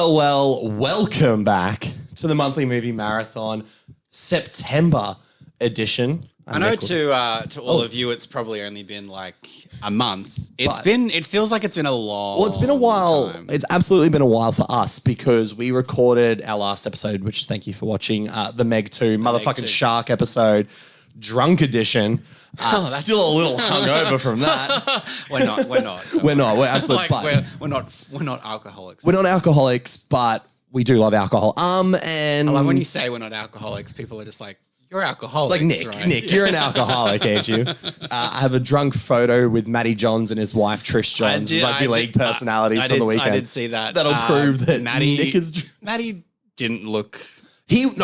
Well, welcome back to the monthly movie marathon September edition. I know to all of you, it's probably only been like a month. It feels like it's been a long Well, it's been a while. time. It's absolutely been a while for us because we recorded our last episode, which thank you for watching, the Meg 2 motherfucking 2. shark episode, drunk edition. Still a little hungover from that. We're not. We're not. We're absolutely we're not alcoholics. We're not alcoholics, but we do love alcohol. And I like when you say we're not alcoholics, people are just like, you're alcoholics, like Nick, right? Nick, you're an alcoholic, ain't you? I have a drunk photo with Matty Johns and his wife Trish Johns, rugby league personalities from the weekend. I did see that. That'll prove that Nick is. Matty didn't look.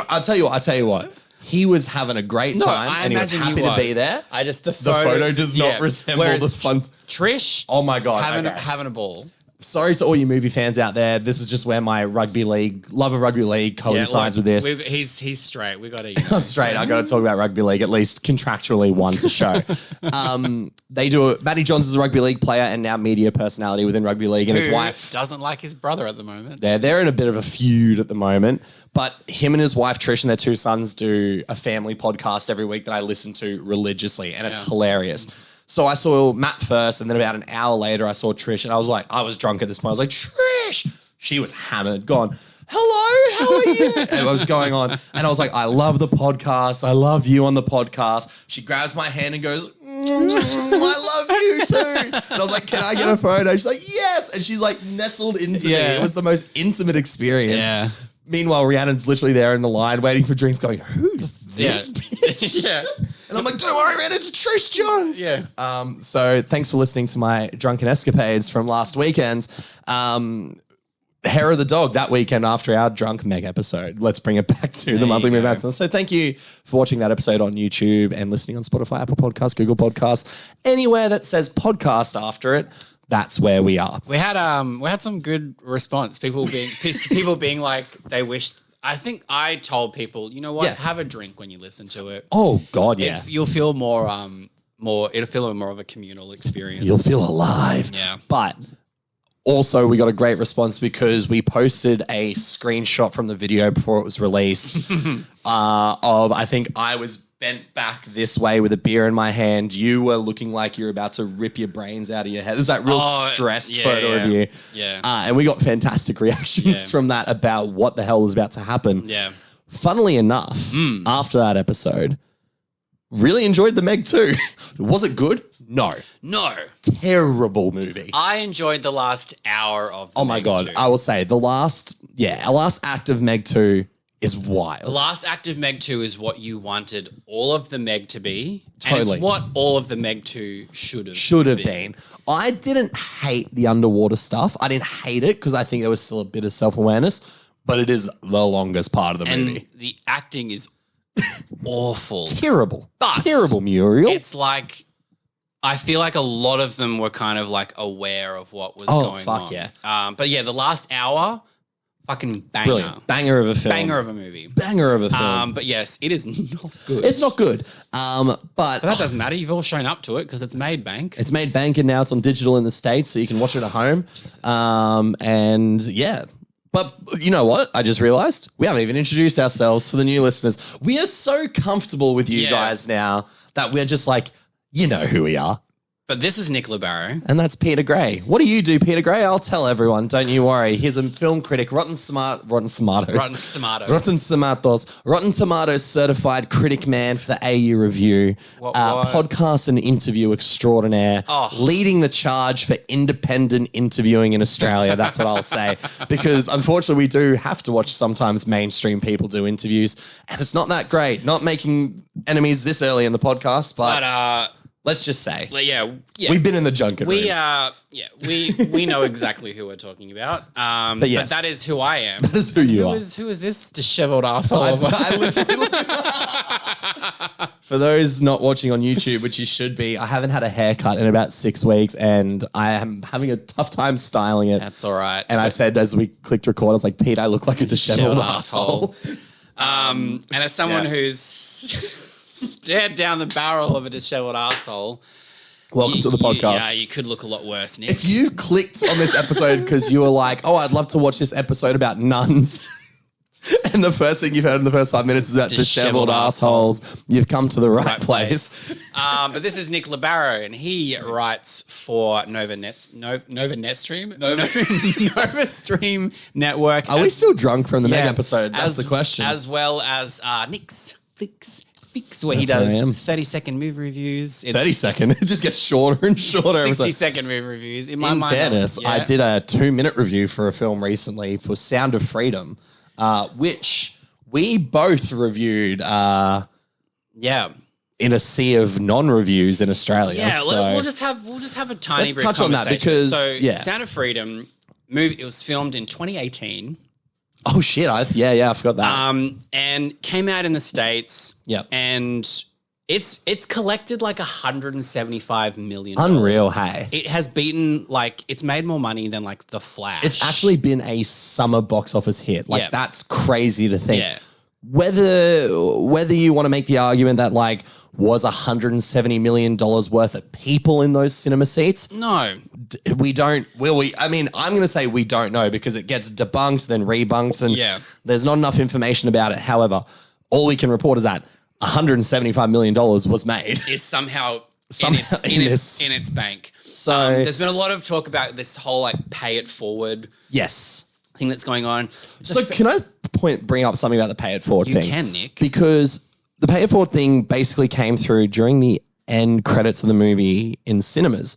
I'll tell you what. He was having a great time and he was happy to be there. The photo does not resemble the fun. Trish, oh my God, having a ball. Sorry to all you movie fans out there. This is just where my love of rugby league coincides with this. He's straight. We got to. I'm straight. I got to talk about rugby league at least contractually once a show. They do. Matty Johns is a rugby league player and now media personality within rugby league, and his wife doesn't like his brother at the moment. They're in a bit of a feud at the moment. But him and his wife Trish and their two sons do a family podcast every week that I listen to religiously, and it's hilarious. So I saw Matt first, and then about an hour later, I saw Trish, and I was drunk at this point. I was like, Trish! She was hammered, gone, hello, how are you? And what was going on? And I was like, I love the podcast. I love you on the podcast. She grabs my hand and goes, I love you too. And I was like, can I get a photo? She's like, yes. And she's like nestled into me. It was the most intimate experience. Yeah. Meanwhile, Rhiannon's literally there in the line waiting for drinks going, who's this bitch? Yeah. And I'm like, don't worry, man, it's Trish Johns. Yeah. So thanks for listening to my drunken escapades from last weekend. Hair of the dog that weekend after our drunk Meg episode. Let's bring it back to the monthly movie marathon. So thank you for watching that episode on YouTube and listening on Spotify, Apple Podcasts, Google Podcasts, anywhere that says podcast after it. That's where we are. We had some good response. People being like they wished. I think I told people, you know what, have a drink when you listen to it. Oh God, yeah. You'll feel it'll feel more of a communal experience. You'll feel alive. Yeah. But also we got a great response because we posted a screenshot from the video before it was released of, I think I was bent back this way with a beer in my hand. You were looking like you were about to rip your brains out of your head. It was that real stressed photo of you. Yeah. And we got fantastic reactions from that about what the hell was about to happen. Yeah. Funnily enough, after that episode, really enjoyed the Meg 2. Was it good? No. Terrible movie. I enjoyed the last hour of the my God. 2. I will say our last act of Meg 2 is wild. The last act of Meg 2 is what you wanted all of the Meg to be. Totally. And it's what all of the Meg 2 should have been. I didn't hate the underwater stuff. I didn't hate it because I think there was still a bit of self-awareness, but it is the longest part of the movie. And the acting is awful. Terrible. But terrible, Muriel. It's like, I feel like a lot of them were kind of like aware of what was going on. Yeah. But yeah, the last hour, fucking banger. Brilliant. Banger of a film. Banger of a movie. Banger of a film. But yes, it is not good. It's not good. But that doesn't matter. You've all shown up to it because it's made bank. It's made bank and now it's on digital in the States so you can watch it at home. And yeah. But you know what? I just realized we haven't even introduced ourselves for the new listeners. We are so comfortable with you guys now that we're just like, you know who we are. But this is Nick LeBarrow. And that's Peter Gray. What do you do, Peter Gray? I'll tell everyone. Don't you worry. He's a film critic, Rotten Tomatoes certified critic man for the AU Review. Podcast and interview extraordinaire. Leading the charge for independent interviewing in Australia. That's what I'll say. Because unfortunately, we do have to watch sometimes mainstream people do interviews. And it's not that great. Not making enemies this early in the podcast, but Let's just say. Yeah. We've been in the junket rooms. We know exactly who we're talking about. But yes. But that is who I am. That is who you are. Who is this disheveled asshole? I literally For those not watching on YouTube, which you should be, I haven't had a haircut in about 6 weeks and I am having a tough time styling it. That's all right. And I said, as we clicked record, I was like, Pete, I look like a disheveled asshole. And as someone who's stared down the barrel of a disheveled asshole, welcome to the podcast. You could look a lot worse, Nick. If you clicked on this episode because you were like, oh, I'd love to watch this episode about nuns, and the first thing you've heard in the first 5 minutes is about disheveled assholes, you've come to the right place. But this is Nick Labaro, and he writes for Nova Stream Network. Are we still drunk from the Meg episode? That's the question. As well as Nicksflicksfix, where he does 30-second movie reviews. 30 second? It just gets shorter and shorter. 60-second movie reviews. In fairness, I did a 2-minute review for a film recently for Sound of Freedom, which we both reviewed in a sea of non-reviews in Australia. Yeah, so we'll just have a tiny let's brief touch on that because Sound of Freedom movie. It was filmed in 2018. Oh shit! I forgot that. And came out in the States. Yep. And it's collected like $175 million. Unreal, hey. It has beaten it's made more money than like The Flash. It's actually been a summer box office hit. That's crazy to think. Yeah. Whether you want to make the argument that was $170 million worth of people in those cinema seats? No. We don't, will we? I mean, I'm going to say we don't know because it gets debunked, then rebunked, and there's not enough information about it. However, all we can report is that $175 million was made. Is somehow in its bank. So there's been a lot of talk about this whole pay it forward thing that's going on. So can I bring up something about the pay it forward thing? You can, Nick. Because the pay it forward thing basically came through during the end credits of the movie in cinemas.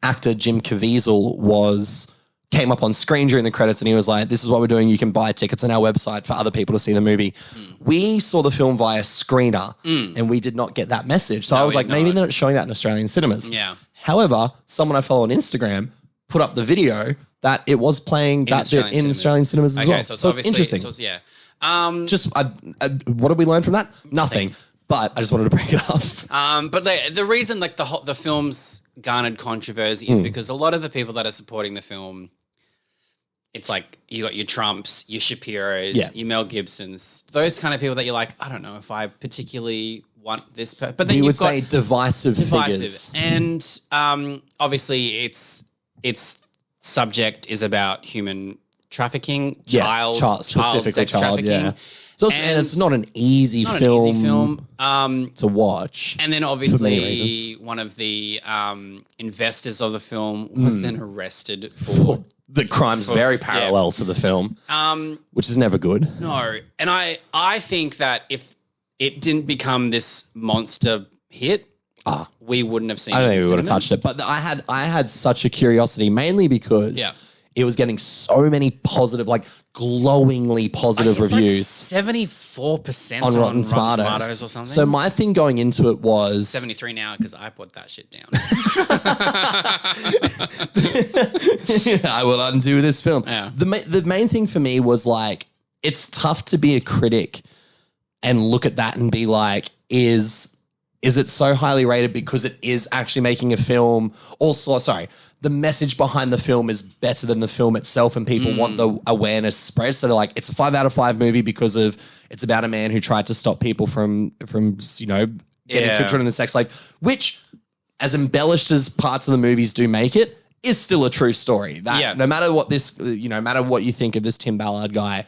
Actor Jim Caviezel came up on screen during the credits and he was like, this is what we're doing. You can buy tickets on our website for other people to see the movie. We saw the film via screener and we did not get that message. So I was like, maybe they're not showing that in Australian cinemas. Yeah. However, someone I follow on Instagram put up the video that it was playing that bit in Australian cinemas as well. So it's interesting. What did we learn from that? Nothing. But I just wanted to bring it up. But the reason the film's garnered controversy is because a lot of the people that are supporting the film, it's you got your Trumps, your Shapiros, your Mel Gibsons, those kind of people that you're like, I don't know if I particularly want this. But then you would say divisive figures. And obviously its subject is about human trafficking, child sex trafficking. Yeah. So and it's not an easy film to watch. And then obviously one of the investors of the film was then arrested for the crimes very parallel to the film, which is never good. No. And I think that if it didn't become this monster hit, we wouldn't have seen it. I don't think we would have touched it. But I had such a curiosity, mainly because it was getting so many positive, glowingly positive reviews. 74% on Rotten Tomatoes or something. So my thing going into it was 73 now because I put that shit down. I will undo this film. Yeah. The main thing for me was it's tough to be a critic and look at that and be like, is it so highly rated because it is actually making a film? Also, sorry, the message behind the film is better than the film itself and people want the awareness spread. So they're like, it's a 5 out of 5 movie because it's about a man who tried to stop people from getting children in the sex life, which, as embellished as parts of the movies do make it, is still a true story. That no matter what no matter what you think of this Tim Ballard guy,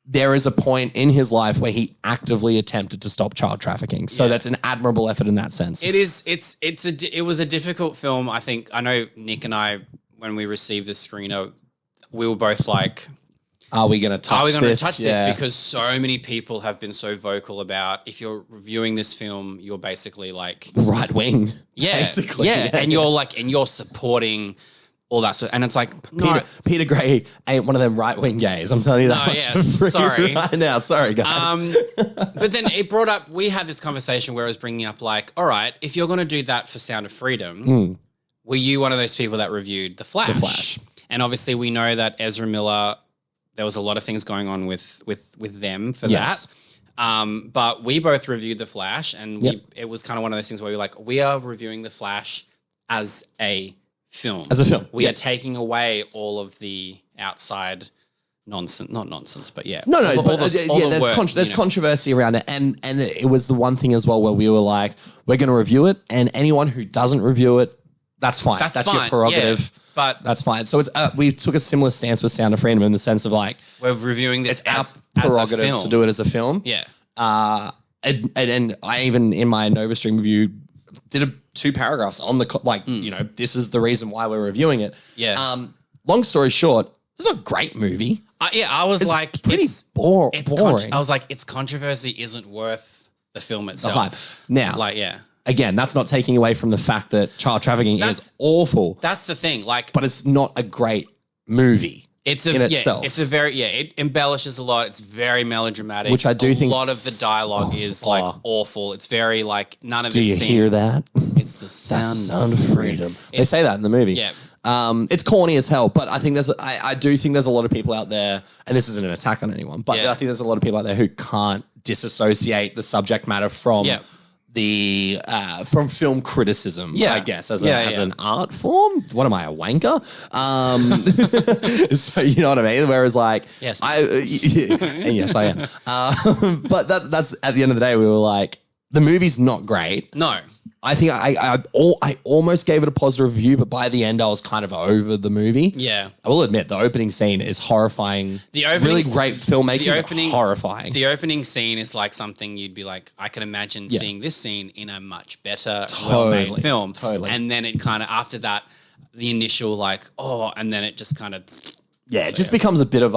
there is a point in his life where he actively attempted to stop child trafficking. So that's an admirable effort in that sense. It is. It was a difficult film. I think I know Nick and I, when we received the screener, we were both like, are we going to touch this? Because so many people have been so vocal about, if you're reviewing this film, you're basically right wing. Yeah. Basically. Yeah. And you're supporting all that sort. And it's like, no. Peter Gray ain't one of them right-wing gays. I'm telling you that much for free sorry. right now. Sorry, guys. But then it brought up, we had this conversation where I was bringing up like, all right, if you're going to do that for Sound of Freedom, were you one of those people that reviewed The Flash? The Flash. And obviously we know that Ezra Miller, there was a lot of things going on with them for that. But we both reviewed The Flash, and it was kind of one of those things where we were like, we are reviewing The Flash as a film. As a film. We are taking away all of the outside nonsense, not nonsense, but yeah. No, there's controversy around it. And it was the one thing as well where we were like, we're going to review it, and anyone who doesn't review it, that's fine. That's fine. your prerogative. Yeah, but that's fine. So it's we took a similar stance with Sound of Freedom in the sense of like, we're reviewing this as our prerogative as a film. to do it as a film. Yeah. And I even in my Nova Stream review did 2 paragraphs on the you know, this is the reason why we're reviewing it. Yeah. Long story short, it's not a great movie. I was like, pretty boring. I was like, its controversy isn't worth the film itself. The hype. Now, like, yeah. Again, that's not taking away from the fact that child trafficking is awful. That's the thing. Like, but it's not a great movie. Itself. It's a very it embellishes a lot. It's very melodramatic. Which I do think a lot of the dialogue is like awful. It's very like none of do you hear that? It's the sound of freedom. They say that in the movie. Yeah. It's corny as hell, but I think I do think there's a lot of people out there, and this isn't an attack on anyone, but I think there's a lot of people out there who can't disassociate the subject matter from from film criticism, I guess, as an art form. What am I, a wanker? So you know what I mean? Whereas like, yes, and yes, I am. But that's at the end of the day, we were like, the movie's not great. No. I think I almost gave it a positive review, but by the end I was kind of over the movie. Yeah. I will admit the opening scene is horrifying. Really great filmmaking, horrifying. The opening scene is like something you'd be like, I can imagine seeing this scene in a much better, well-made film. Totally. And then it kind of, after that, the initial like, and then it just kind of... Yeah, it just becomes a bit of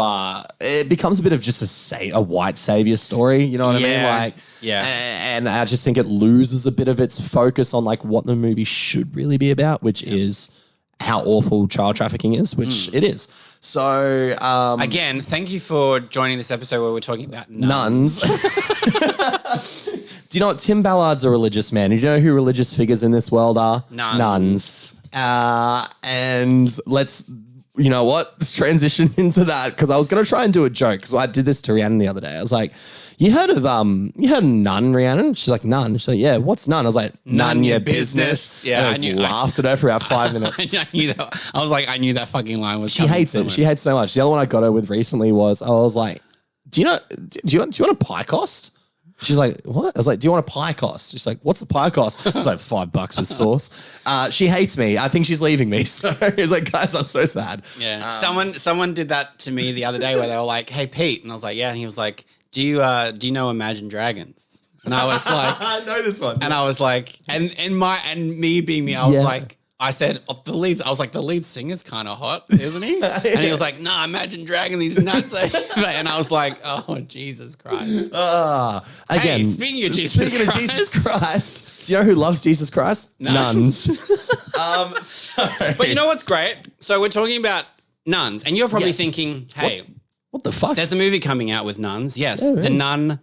just a white savior story. You know what I mean? Like, and I just think it loses a bit of its focus on like what the movie should really be about, which is how awful child trafficking is, which it is. So again, thank you for joining this episode where we're talking about nuns. Do you know what? Tim Ballard's a religious man. Do you know who religious figures in this world are? Nuns. And you know what? Let's transition into that because I was going to try and do a joke. So I did this to Rhiannon the other day. I was like, you heard of nun, Rhiannon? She's like, nun. She's like, yeah, what's nun? I was like, none your business. Yeah, I laughed at her for about 5 minutes. I knew that. I was like, I knew that fucking line was She hates it. She hates so much. The other one I got her with recently was, I was like, do you want a pie cost? She's like, what? I was like, do you want a pie cost? She's like, what's the pie cost? It's like $5 with sauce. She hates me. I think she's leaving me. So he's like, guys, I'm so sad. Yeah. Someone did that to me the other day where they were like, hey, Pete. And I was like, yeah. And he was like, do you know Imagine Dragons? And I was like, I know this one. And I was like, and me being me, I was like, I said, the lead singer's kind of hot, isn't he? And he was like, nah, Imagine Dragon, these nuts. And I was like, oh, Jesus Christ. Again, hey, speaking of Jesus Christ. Do you know who loves Jesus Christ? Nuns. But you know what's great? So we're talking about nuns, and you're probably thinking, hey. What the fuck? There's a movie coming out with nuns. Yes, The Nun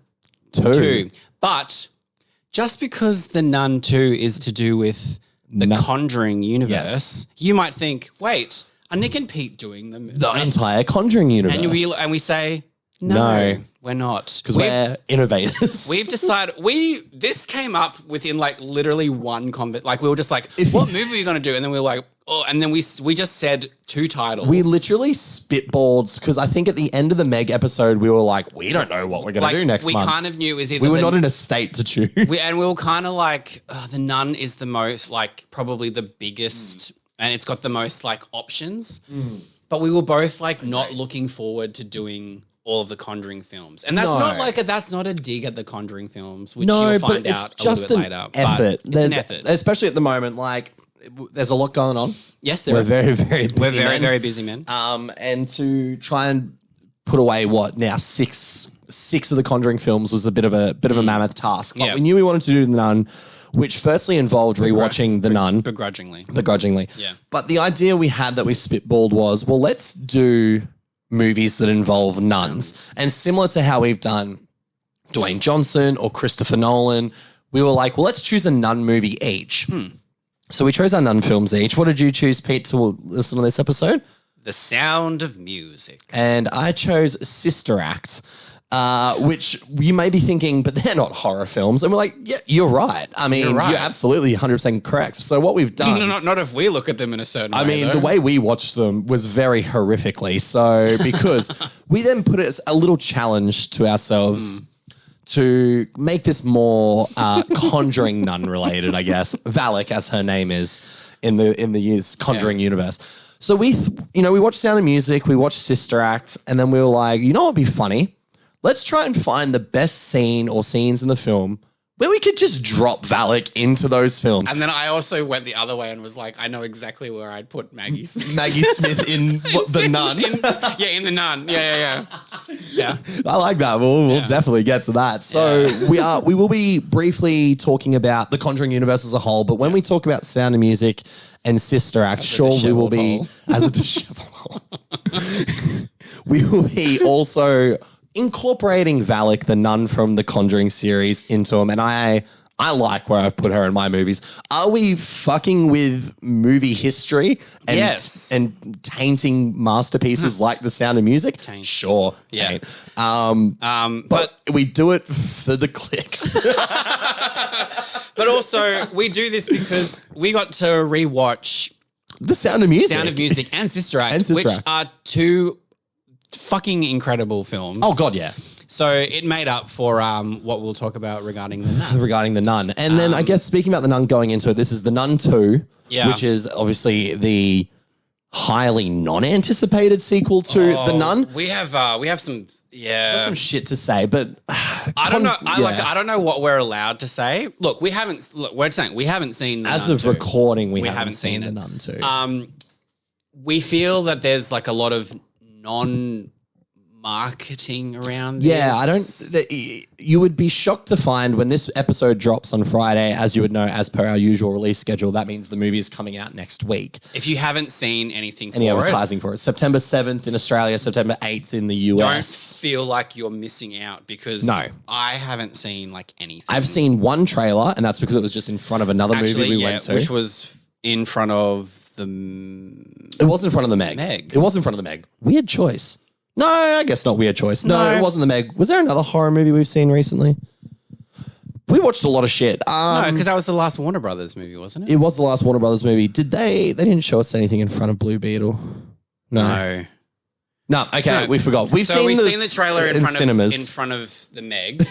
II. But just because The Nun II is to do with the Conjuring universe, you might think, wait, are Nick and Pete doing the entire Conjuring universe? And we say, no, we're not. Because we're innovators. We've decided, this came up within like literally one comment. Like we were just like, what movie are you going to do? And then we were like, and then we just said 2 titles. We literally spitballed because I think at the end of the Meg episode, we were like, we don't know what we're going to do next month. We kind of knew it was either... We were not in a state to choose. And we were kind of like, The Nun is the most, like, probably the biggest, and it's got the most, like, options. But we were both, like, not looking forward to doing all of the Conjuring films. And that's not a dig at the Conjuring films, which you'll find out a little bit later. Effort. But it's an effort. Especially at the moment, like... There's a lot going on. Yes, we're very, very busy. We're very, very busy men. And to try and put away six of the Conjuring films was a bit of a mammoth task. But we knew we wanted to do The Nun. which firstly involved rewatching The Nun. Begrudgingly. Yeah. But the idea we had that we spitballed was, well, let's do movies that involve nuns. And similar to how we've done Dwayne Johnson or Christopher Nolan, we were like, well, let's choose a nun movie each. So we chose our nun films each. What did you choose, Pete, to listen to this episode? The Sound of Music. And I chose Sister Act, which you may be thinking, but they're not horror films. And we're like, yeah, you're right. I mean, you're absolutely 100% correct. So what we've done... Not if we look at them in a certain way, I mean, the way we watched them was very horrifically. So because we then put it as a little challenge to ourselves to make this more Conjuring nun related, I guess. Valak, as her name is in the Conjuring universe. So we watched Sound of Music, we watched Sister Act, and then we were like, you know what would be funny? Let's try and find the best scene or scenes in the film where we could just drop Valak into those films. And then I also went the other way and was like, I know exactly where I'd put Maggie Smith. Maggie Smith in The Nun. In The Nun. Yeah. I like that. We'll definitely get to that. So we will be briefly talking about the Conjuring universe as a whole, but when we talk about Sound of Music and Sister Act, we will be as a disheveled hole. We will be also incorporating Valak, the nun from the Conjuring series, into them. And I like where I've put her in my movies. Are we fucking with movie history and tainting masterpieces like The Sound of Music? Taint. Sure. Yeah. But we do it for the clicks. But also, we do this because we got to rewatch The Sound of Music. Sound of Music and Sister Act, which are two fucking incredible films. Oh, God, yeah. So it made up for what we'll talk about regarding The Nun. Regarding The Nun. And then I guess speaking about The Nun going into it, this is The Nun II, which is obviously the highly non-anticipated sequel to The Nun. We have some... Yeah, there's some shit to say, but I don't know. I don't know what we're allowed to say. Look, we're saying we haven't seen as of recording. We haven't seen The Nun II. We feel that there's like a lot of non-marketing around this. Yeah, you would be shocked to find when this episode drops on Friday, as you would know, as per our usual release schedule, that means the movie is coming out next week. If you haven't seen any advertising for it, September 7th in Australia, September 8th in the US. Don't feel like you're missing out because I haven't seen like anything. I've seen one trailer, and that's because it was just in front of another movie we went to. Which was in front of the... It was in front of the Meg. It was in front of the Meg. Weird choice. No, I guess not weird choice. No, it wasn't the Meg. Was there another horror movie we've seen recently? We watched a lot of shit. No, because that was the last Warner Brothers movie, wasn't it? It was the last Warner Brothers movie. Did they didn't show us anything in front of Blue Beetle? No. Okay, we forgot. We've seen the trailer in front of the Meg.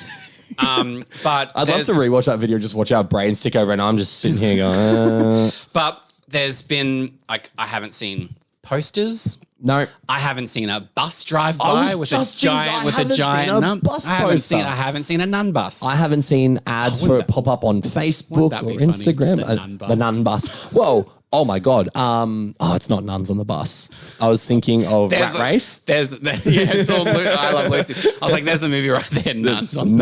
But I'd love to rewatch that video and just watch our brains tick over, and I'm just sitting here going. But there's been I haven't seen posters. No, I haven't seen a bus drive by with a giant nun. I haven't seen a nun bus. I haven't seen ads for it pop up on Facebook or Instagram. The nun bus. Whoa. Oh my God. It's not nuns on the bus. I was thinking of Rat Race. It's all I Love Lucy. I was like, there's a movie right there. Nuns on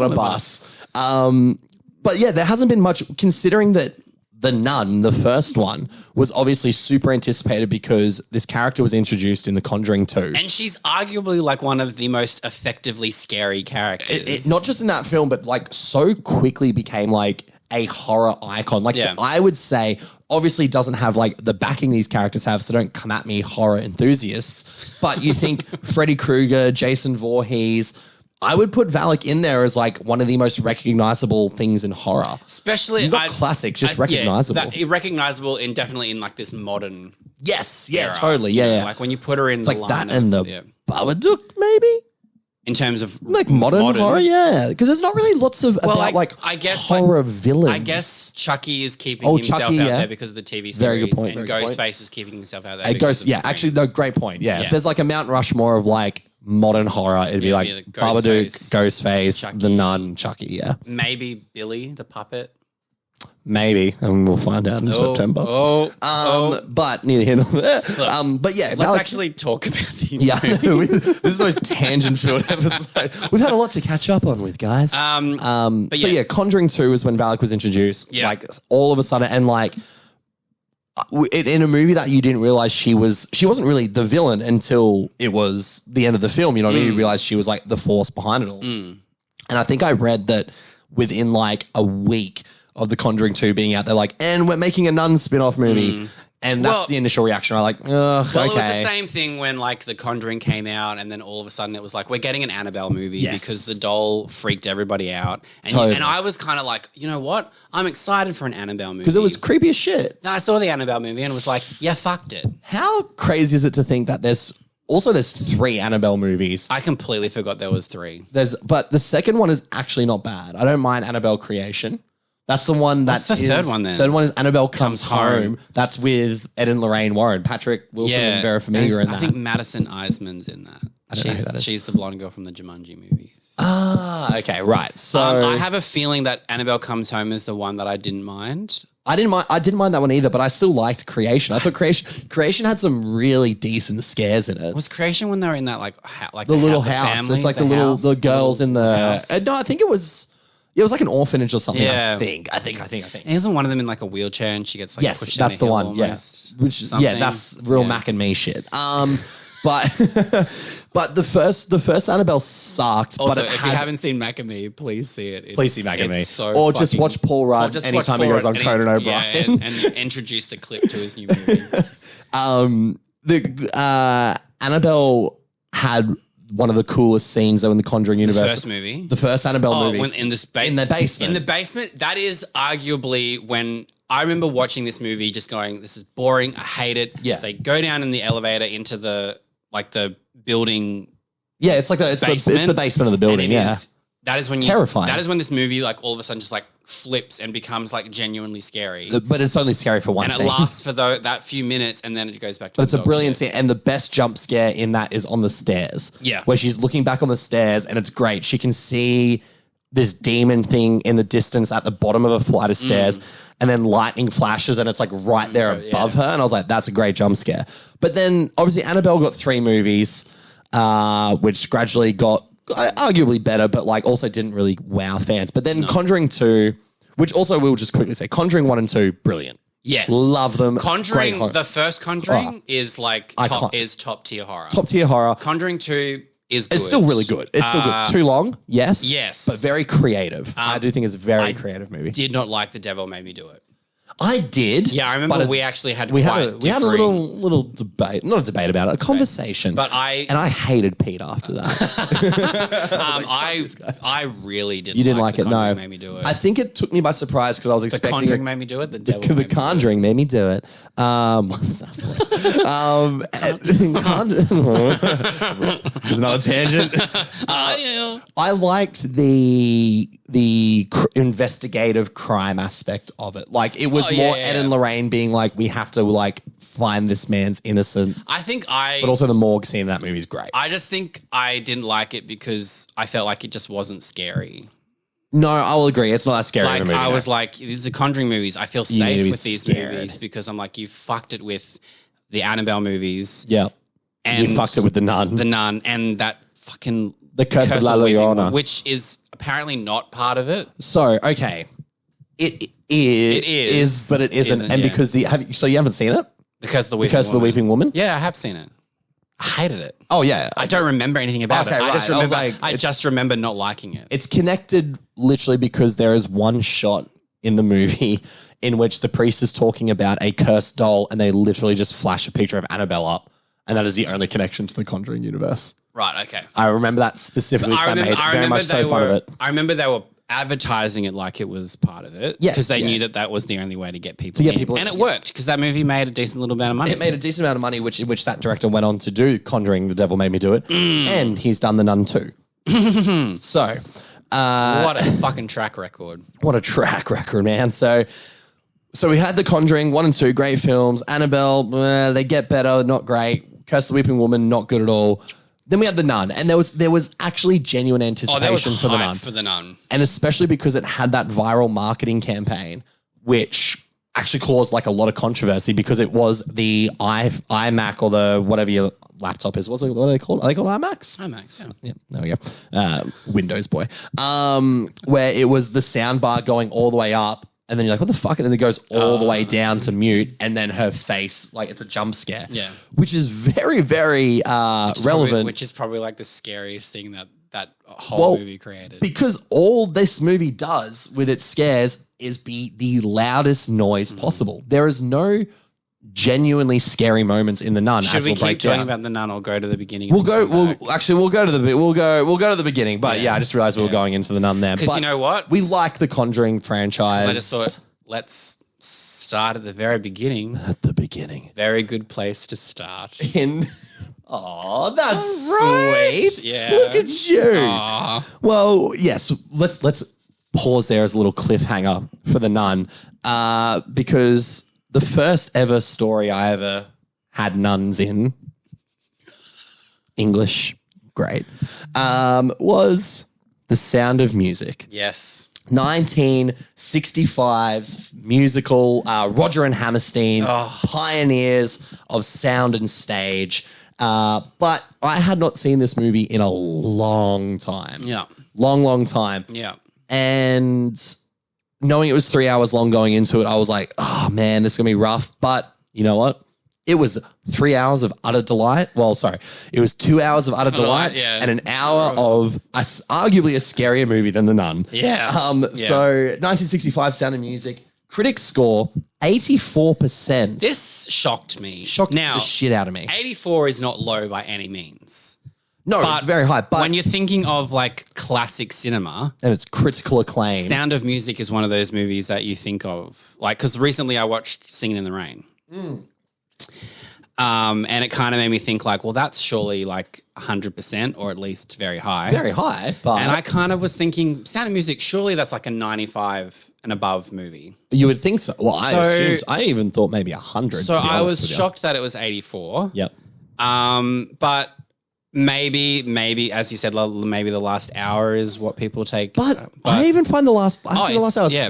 a bus. But yeah, there hasn't been much considering that The Nun, the first one, was obviously super anticipated because this character was introduced in The Conjuring 2. And she's arguably like one of the most effectively scary characters. Not just in that film, but like so quickly became like a horror icon. Like I would say, obviously doesn't have like the backing these characters have, so don't come at me horror enthusiasts. But you think Freddy Krueger, Jason Voorhees... I would put Valak in there as like one of the most recognizable things in horror. Especially not classic, just recognizable. Recognizable definitely in like this modern. Yes, era. Totally, yeah. Like when you put her in it's the like that and the Babadook, maybe. In terms of like modern horror, yeah, because there's not really lots of I guess horror villains. I guess Chucky is keeping himself out there because of the TV series. Very good point. And Ghostface is keeping himself out there. Actually, no, great point. Yeah, if there's like a Mount Rushmore of like modern horror, it'd be like Babadook, Ghostface, Chucky, The Nun, Chucky. Yeah, maybe Billy the puppet. Maybe, and we'll find out in September. But neither here nor there. Look, but yeah, let's actually talk about these. Yeah, this is the most tangent-filled episode. We've had a lot to catch up on with, guys. Conjuring 2 is when Valak was introduced. Yeah. Like all of a sudden, and like in a movie that you didn't realize she wasn't really the villain until it was the end of the film. You know what I mean? You realize she was like the force behind it all. And I think I read that within like a week of The Conjuring 2 being out, they're like, and we're making a Nun spin-off movie. And that's the initial reaction. I'm like, ugh, well, okay. it was the same thing when like The Conjuring came out, and then all of a sudden it was like, we're getting an Annabelle movie because the doll freaked everybody out. And, and I was kind of like, you know what? I'm excited for an Annabelle movie. Because it was creepy as shit. Then I saw the Annabelle movie and it was like, yeah, fucked it. How crazy is it to think that there's 3 Annabelle movies? I completely forgot there was 3. But the second one is actually not bad. I don't mind Annabelle Creation. That's the one What's the third one then? Third one is Annabelle Comes Home. That's with Ed and Lorraine Warren. Patrick Wilson and Vera Farmiga in that. I think Madison Eisman's in that. I don't know who that is. She's the blonde girl from the Jumanji movies. Ah, okay, right. So I have a feeling that Annabelle Comes Home is the one that I didn't mind. I didn't mind that one either, but I still liked Creation. I thought Creation had some really decent scares in it. Was Creation when they were in that like the little house? Family, it's like the girls in the no, I think it was. It was like an orphanage or something. Yeah. I think. And isn't one of them in like a wheelchair and she gets like pushed that's in the hill one. Almost, That's real Mac and me shit. But the first Annabelle sucked. Also, but if you haven't seen Mac and Me, please see it. Please see Mac and Me. So or just watch Paul Rudd anytime he goes on Conan O'Brien. And introduce the clip to his new movie. Annabelle had one of the coolest scenes though in the Conjuring universe. The first movie? The first Annabelle movie. In the basement. In the basement, that is arguably when I remember watching this movie just going, this is boring, I hate it. Yeah. They go down in the elevator into the building. Yeah, it's like it's the basement of the building, That is when terrifying. That is when this movie like all of a sudden just like flips and becomes like genuinely scary. But it's only scary for one scene. And it lasts for that few minutes and then it goes back to But it's a brilliant scene. And the best jump scare in that is on the stairs. Yeah. Where she's looking back on the stairs and it's great. She can see this demon thing in the distance at the bottom of a flight of stairs and then lightning flashes and it's like right there above her. And I was like, that's a great jump scare. But then obviously Annabelle got 3 movies, which gradually got arguably better, but like also didn't really wow fans. But then Conjuring 2, which also we'll just quickly say, Conjuring 1 and 2, brilliant. Yes. Love them. Conjuring, the first Conjuring is like top tier horror. Top tier horror. Conjuring 2 is good. It's still really good. It's still good. Too long? Yes. Yes. But very creative. I do think it's a very creative movie. Did not like The Devil Made Me Do It. I did. Yeah, I remember we actually had we had a little debate, not a debate about it, a conversation. But I hated Pete after that. I really didn't. You didn't like it, no. Made me do it. I think it took me by surprise because I was expecting The Conjuring made me do it. The Conjuring made me do it. What's that voice? There's another tangent. I liked the investigative crime aspect of it. Like it was more Ed and Lorraine being like, we have to like find this man's innocence. But also the morgue scene in that movie is great. I just think I didn't like it because I felt like it just wasn't scary. No, I will agree. It's not that scary. Like in a movie, I was like, these are Conjuring movies. I feel safe with these movies because I'm like, you fucked it with the Annabelle movies. Yeah. And you fucked it with the Nun. The Nun and that fucking The Curse of La Llorona, which is apparently not part of it. So, okay. It is, but it isn't. And because you haven't seen it? The Curse of the Weeping Woman? Yeah, I have seen it. I hated it. Oh, yeah. I don't remember anything about it. Right. I just remember not liking it. It's connected literally because there is one shot in the movie in which the priest is talking about a cursed doll and they literally just flash a picture of Annabelle up. And that is the only connection to the Conjuring universe. Right, okay. I remember that specifically because I made very much so fun of it. I remember they were advertising it like it was part of it. Yes. Because they knew that was the only way to get people in. And it worked because that movie made a decent little amount of money. It made a decent amount of money, which that director went on to do Conjuring, The Devil Made Me Do It. And he's done The Nun II. So. What a fucking track record. What a track record, man. So we had The Conjuring 1 and 2, great films. Annabelle, they get better, not great. Curse of the Weeping Woman, not good at all. Then we had The Nun, and there was actually genuine anticipation there was for The Nun. For The Nun. And especially because it had that viral marketing campaign which actually caused like a lot of controversy because it was the iMac or the whatever your laptop is. What are they called? Are they called iMacs? IMAX, yeah. Yeah, there we go. Windows boy. Where it was the sound bar going all the way up, and then you're like, what the fuck? And then it goes all the way down to mute, and then her face, like it's a jump scare. Yeah. Which is very, very relevant. Which is probably like the scariest thing that whole movie created. Because all this movie does with its scares is be the loudest noise possible. There is no genuinely scary moments in The Nun. Should we keep talking about The Nun or go to the beginning? We'll go to the beginning. But yeah, I just realized we were going into The Nun there. Because you know what? We like the Conjuring franchise. I just thought, let's start at the very beginning. At the beginning. Very good place to start. Oh, that's sweet. Yeah. Look at you. Aww. Well, yes, let's pause there as a little cliffhanger for The Nun, because the first ever story I ever had nuns in, English, great, was The Sound of Music. Yes. 1965's musical, Roger and Hammerstein, pioneers of sound and stage. But I had not seen this movie in a long time. Yeah. Long time. Yeah. And knowing it was 3 hours long going into it, I was like, oh man, this is going to be rough. But you know what? It was 3 hours of utter delight. Well, sorry. It was 2 hours of utter delight and an hour of arguably a scarier movie than The Nun. Yeah. So 1965 Sound of Music. Critics score 84%. This shocked me. Shocked the shit out of me. 84 is not low by any means. No, it's very high. But when you're thinking of like classic cinema and it's critical acclaim, Sound of Music is one of those movies that you think of. Like, because recently I watched Singing in the Rain. And it kind of made me think like, well, that's surely like 100% or at least very high. Very high. But and I kind of was thinking, Sound of Music, surely that's like a 95 and above movie. You would think so. Well, I even thought maybe 100. So I was shocked that it was 84. Yep. But maybe as you said, maybe the last hour is what people take. But I even find the last hour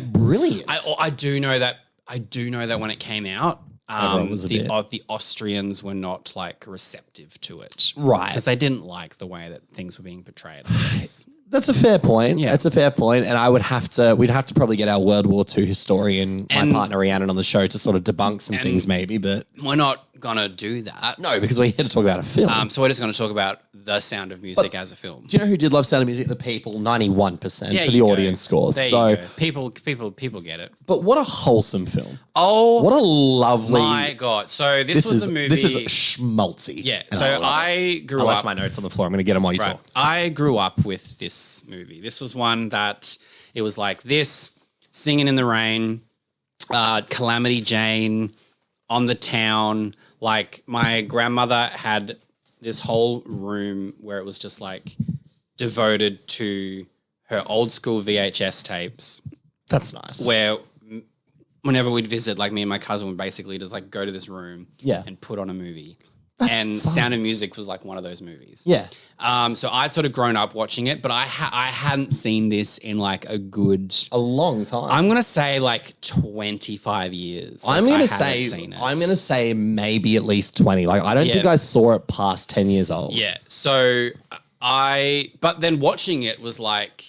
brilliant. I do know that when it came out, the Austrians were not like receptive to it, right? Because they didn't like the way that things were being portrayed. That's a fair point. Yeah. That's a fair point. And we'd have to probably get our World War II historian, my partner Rhiannon, on the show to sort of debunk some things maybe, but we're not going to do that. No, because we're here to talk about a film. So we're just going to talk about The Sound of Music as a film. Do you know who did love Sound of Music? The people, 91% for the audience scores. There you go. People get it. But what a wholesome film. Oh, what a lovely... my God. So this was a movie... This is schmaltzy. Yeah. So I grew up... I left my notes on the floor. I'm going to get them while you talk. I grew up with this movie. This was one that it was like this, Singing in the Rain, Calamity Jane, On the Town. Like my grandmother had this whole room where it was just like devoted to her old school VHS tapes. That's nice. Where whenever we'd visit, like me and my cousin would basically just like go to this room and put on a movie. That's and fun. Sound of Music was like one of those movies. Yeah. So I'd sort of grown up watching it, but I hadn't seen this in like a long time. I'm gonna say like 25 years. I'm gonna say maybe at least 20. Like I don't think I saw it past 10 years old. Yeah. So but then watching it was like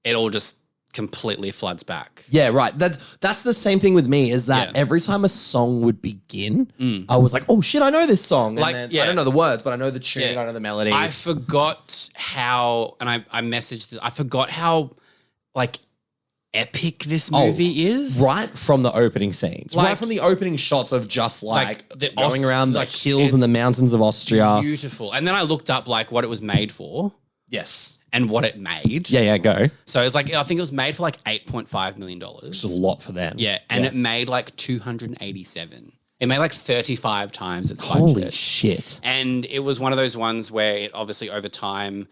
it all just completely floods back. Yeah, right. That's the same thing with me, is that every time a song would begin, I was like, oh shit, I know this song. And I don't know the words, but I know the tune, I know the melodies. I forgot how, and I messaged this, I forgot how like epic this movie is. Right from the opening scenes. Like, right from the opening shots of just like the going around the hills and the mountains of Austria. Beautiful. And then I looked up like what it was made for. Yes. And what it made. Yeah, go. So it's like, I think it was made for like $8.5 million. Which is a lot for them. Yeah. And it made like 287. It made like 35 times its budget. Holy shit. And it was one of those ones where it obviously over time,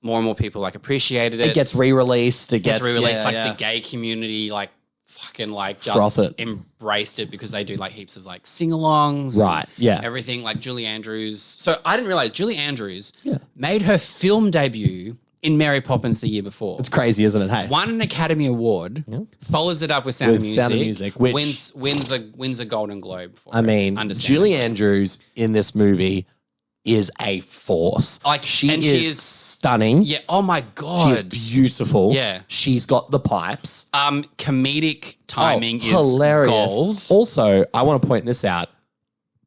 more and more people like appreciated it. It gets re-released. It gets re-released. The gay community like fucking like just embraced it because they do like heaps of like sing-alongs. Right, yeah. Everything like Julie Andrews. So I didn't realize Julie Andrews made her film debut in Mary Poppins the year before. It's crazy, isn't it? Hey, Won an Academy Award, follows it up with Sound of Music. Sound of Music, which wins a Golden Globe for I mean, Julie Andrews in this movie is a force. Like, she is stunning. Yeah. Oh my God. She is beautiful. Yeah. She's got the pipes. Comedic timing is hilarious. gold. Also, I want to point this out.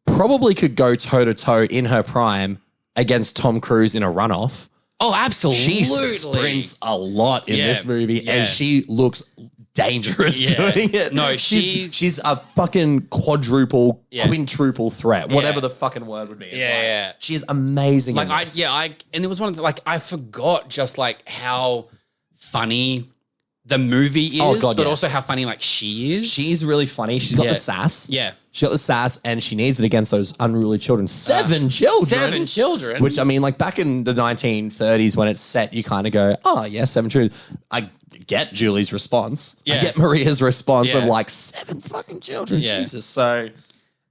Probably could go toe to toe in her prime against Tom Cruise in a runoff. Oh, absolutely. She sprints a lot in this movie, and she looks dangerous doing it. No, she's a fucking quadruple, quintuple threat, whatever the fucking word would be. It's she's amazing. Like and it was one of the, like, I forgot just like how funny the movie is, but also how funny like she is. She's really funny. She's got the sass. Yeah. She got the sass, and she needs it against those unruly children. Seven children. Which, I mean, like back in the 1930s when it's set, you kind of go, oh, yeah, 7 children. I get Julie's response. I get Maria's response of like 7 fucking children. Jesus. So,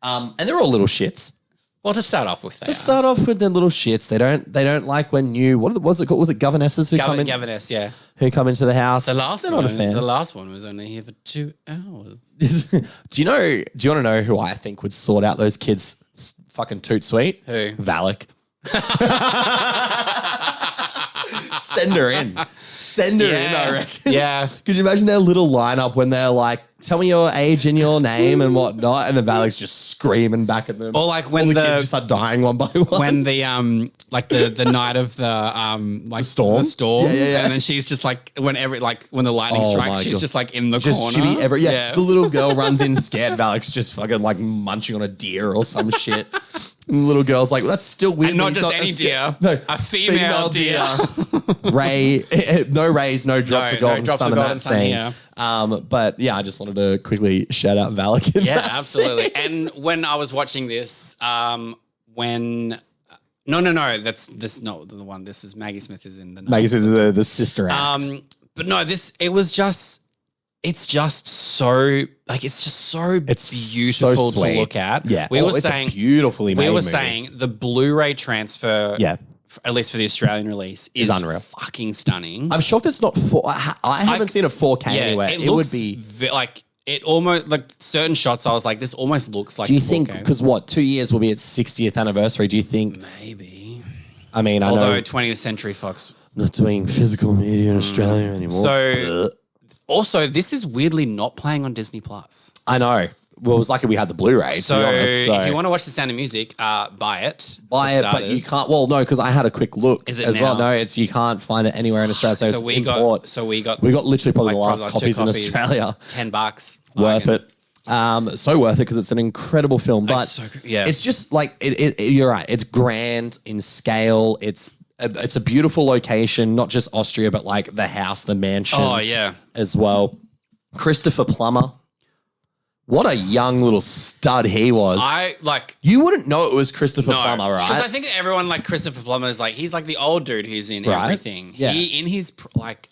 and they're all little shits. Well, to start off with, start off with their little shits. They don't like when what was it called? Was it governesses who come in? Governess, who come into the house. The last They're one, not a fan. The last one was only here for 2 hours. Do you want to know who I think would sort out those kids fucking toot sweet? Who? Valak. Send her in. Send her in, I reckon. Yeah. Could you imagine their little lineup when they're like, tell me your age and your name and whatnot, and the Valak's just screaming back at them. Or like when the kids just start dying one by one. When the like the night of the like storm? The storm. Yeah. And then she's just like when the lightning strikes, she's just like in the corner. The little girl runs in scared. Valak's just fucking like munching on a deer or some shit. And the little girl's like, well, that's still weird. And not just any deer. No, a female deer. Ray, no rays, no drops of golden sun in that scene. Yeah. But yeah, I just wanted to quickly shout out Valak in that absolutely. scene. And when I was watching this, that's not the one. This is Maggie Smith is in the Nun. Maggie Smith, the sister act. But no, it's just so beautiful so to look at. Yeah. We were saying beautifully made movie. saying the Blu-ray transfer, at least for the Australian release, is unreal, fucking stunning. I'm shocked it's not I haven't seen a 4K anywhere. It would be like it almost like certain shots. I was like, this almost looks like. Do you think because 2 years will be its 60th anniversary? Do you think maybe? I mean, although I know 20th Century Fox not doing physical media in Australia anymore. So. Also, this is weirdly not playing on Disney Plus. I know. Well, it was lucky we had the Blu-ray. So, if you want to watch The Sound of Music, buy it. But you can't. Well, no, because I had a quick look. Is it as now? well? No, you can't find it anywhere in Australia. So we got literally probably the last copies in Australia. $10. Worth it. So worth it because it's an incredible film. But it's just like you're right. It's grand in scale. It's a beautiful location, not just Austria, but like the house, the mansion. Oh, yeah. As well. Christopher Plummer. What a young little stud he was. You wouldn't know it was Christopher Plummer, right? Because I think everyone like Christopher Plummer is like, he's like the old dude who's in everything. Yeah.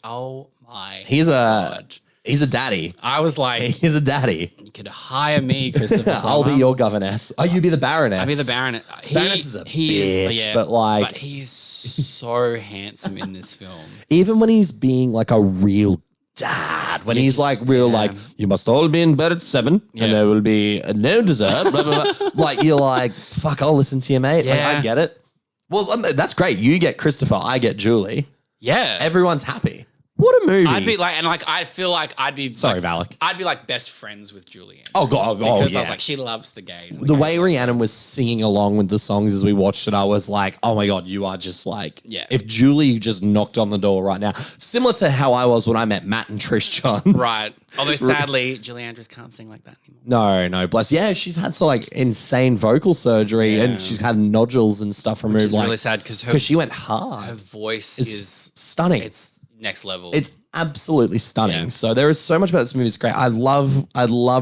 Oh my God. He's a daddy. I was like, he's a daddy. You could hire me, Christopher Plummer. I'll be your governess. Oh, you be the Baroness. I'll be the Baroness. Baroness is a bitch, but he is so handsome in this film. Even when he's being like a real dad, when he's like real, like, you must all be in bed at 7 and there will be no dessert. Blah, blah, blah. Like, you're like, fuck, I'll listen to you, mate. Yeah. Like, I get it. Well, that's great. You get Christopher, I get Julie. Yeah. Everyone's happy. What a movie. I'd be like, and like, I feel like I'd be. Sorry, like, Valak. I'd be like best friends with Julie Andrews. Oh, God. Because I was like, she loves the gays. The way Rhiannon was singing along with the songs as we watched it, I was like, oh my God, you are just like, if Julie just knocked on the door right now, similar to how I was when I met Matt and Trish Johns. Right. Although sadly, Julie Andrews can't sing like that anymore. No, bless. Yeah, she's had some like insane vocal surgery and she's had nodules and stuff removed. Which is really sad because she went hard. Her voice is stunning. It's next level. It's absolutely stunning. Yeah. So there is so much about this movie. It's great. I love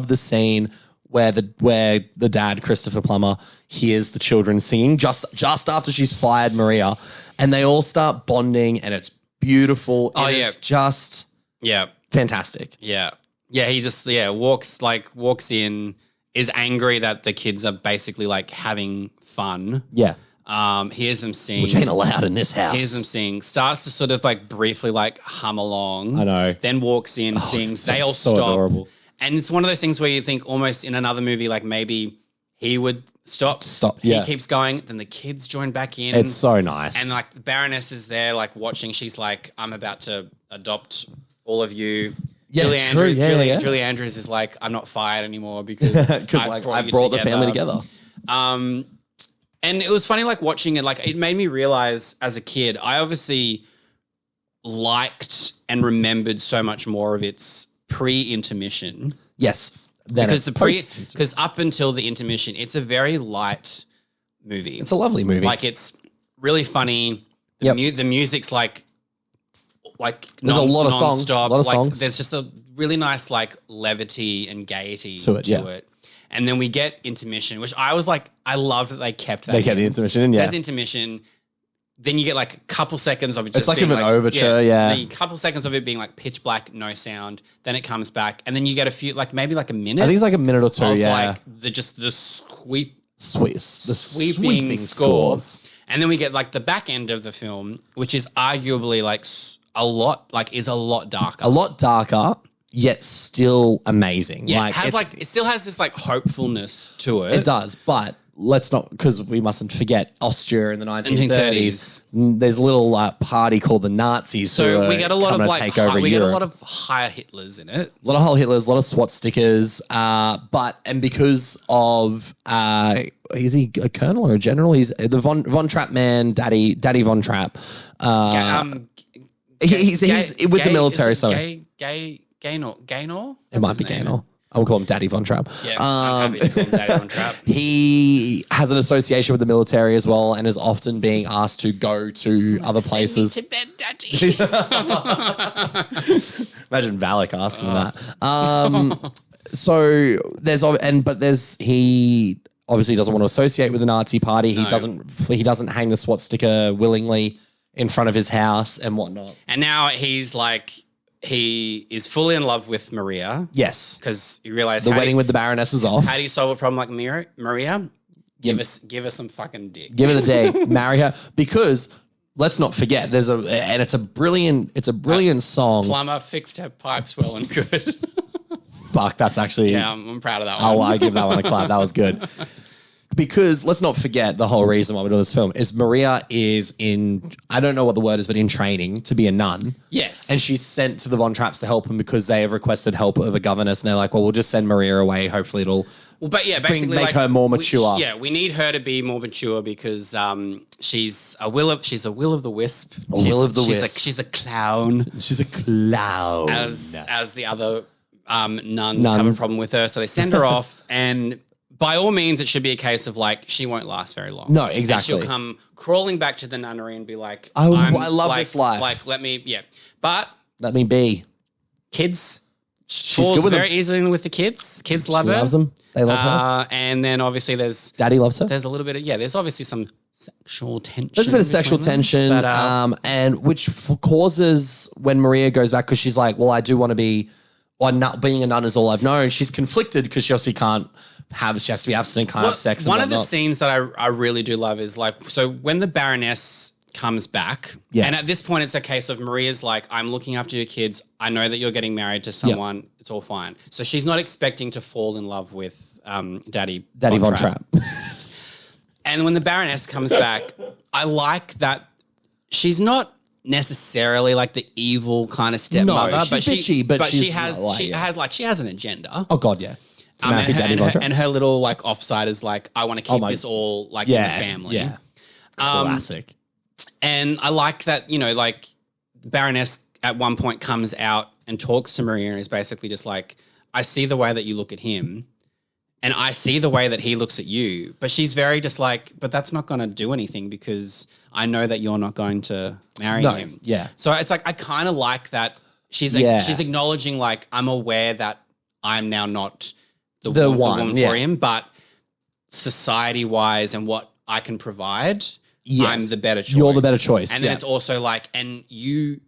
the scene where the dad, Christopher Plummer, hears the children singing just after she's fired Maria, and they all start bonding, and it's beautiful. It's just fantastic. Yeah. Yeah, he just walks in, is angry that the kids are basically like having fun. Yeah. Hears them sing. Which ain't allowed in this house. Hears them sing. Starts to sort of like briefly like hum along. I know. Then walks in, sings. They all so stop. adorable. And it's one of those things where you think almost in another movie, like maybe he would stop. Yeah. He keeps going. Then the kids join back in. It's so nice. And like the Baroness is there, like watching. She's like, I'm about to adopt all of you. Yeah, Julie Andrews is like, I'm not fired anymore because I brought the family together. And it was funny, like watching it. Like it made me realize as a kid, I obviously liked and remembered so much more of its pre-intermission. Yes. Because up until the intermission, it's a very light movie. It's a lovely movie. Like it's really funny. The music's like there's a lot of songs. There's just a really nice like levity and gaiety to it. And then we get intermission, which I was like, I loved that they kept that. They kept the intermission in, It says intermission. Then you get like a couple seconds of it. It's like an overture, yeah. A couple seconds of it being like pitch black, no sound. Then it comes back, and then you get a few, like maybe like a minute. I think it's like a minute or two, of yeah. Like the sweeping scores. And then we get like the back end of the film, which is arguably like a lot darker. A lot darker, yet still amazing. Yeah, it still has this like hopefulness to it. It does, but let's not, because we mustn't forget Austria in the 1930s. There's a little party called the Nazis. So we get a lot of like get a lot of Heil Hitlers in it. A lot of Heil Hitlers, a lot of SWAT stickers. And because of is he a colonel or a general? He's the Von Trapp man, Daddy Von Trapp. He's with the military. So Gaynor. It might be Gaynor. I will call him Daddy Von Trapp. Yeah, I'm happy to call him Daddy Von Trapp. He has an association with the military as well and is often being asked to go to other places. Send me to bed, Daddy. Imagine Valak asking that. So he obviously doesn't want to associate with the Nazi party. He doesn't hang the SWAT sticker willingly in front of his house and whatnot. And now he's like, he is fully in love with Maria. Yes. Because you realize the wedding with the Baroness is off. How do you solve a problem like Maria? Give us some fucking dick. Give her the dick. Marry her. Because let's not forget, it's a brilliant song. Plumber fixed her pipes well and good. Fuck, that's actually... Yeah, I'm proud of that one. Oh, I give that one a clap. That was good. Because let's not forget the whole reason why we're doing this film is Maria is in, I don't know what the word is, but in training to be a nun. Yes. And she's sent to the Von Trapps to help him because they have requested help of a governess. And they're like, well, we'll just send Maria away. Hopefully it'll make her more mature. We need her to be more mature because she's a will of the wisp. She's a clown. She's a clown. As the other nuns have a problem with her. So they send her off and... By all means, it should be a case of like, she won't last very long. No, exactly. And she'll come crawling back to the nunnery and be like, I love this life. Like, let me be. Kids, she's good with very easily with the kids. Kids love her. She loves them. They love her. And then obviously Daddy loves her. There's a little bit of, there's obviously some sexual tension. There's a bit of sexual tension, and which causes when Maria goes back, because she's like, well, I do want to be, or not being a nun is all I've known. She's conflicted because she obviously she has to be abstinent, can't have sex. One of the scenes that I really do love is like, so when the Baroness comes back, and at this point it's a case of Maria's like, I'm looking after your kids. I know that you're getting married to someone. Yep. It's all fine. So she's not expecting to fall in love with Daddy Von Trapp. And when the Baroness comes back, I like that she's not necessarily like the evil kind of stepmother, no, she's bitchy, but she has an agenda. Oh God, yeah. And her little like offside is like, I want to keep this all like in the family. Yeah, classic. And I like that, like Baroness at one point comes out and talks to Maria and is basically just like, I see the way that you look at him and I see the way that he looks at you. But she's very just like, but that's not going to do anything because I know that you're not going to marry him. Yeah. So it's like, I kind of like that she's acknowledging like, I'm aware that I'm now not the woman for him, but society-wise and what I can provide, I'm the better choice. You're the better choice. And then it's also like, and you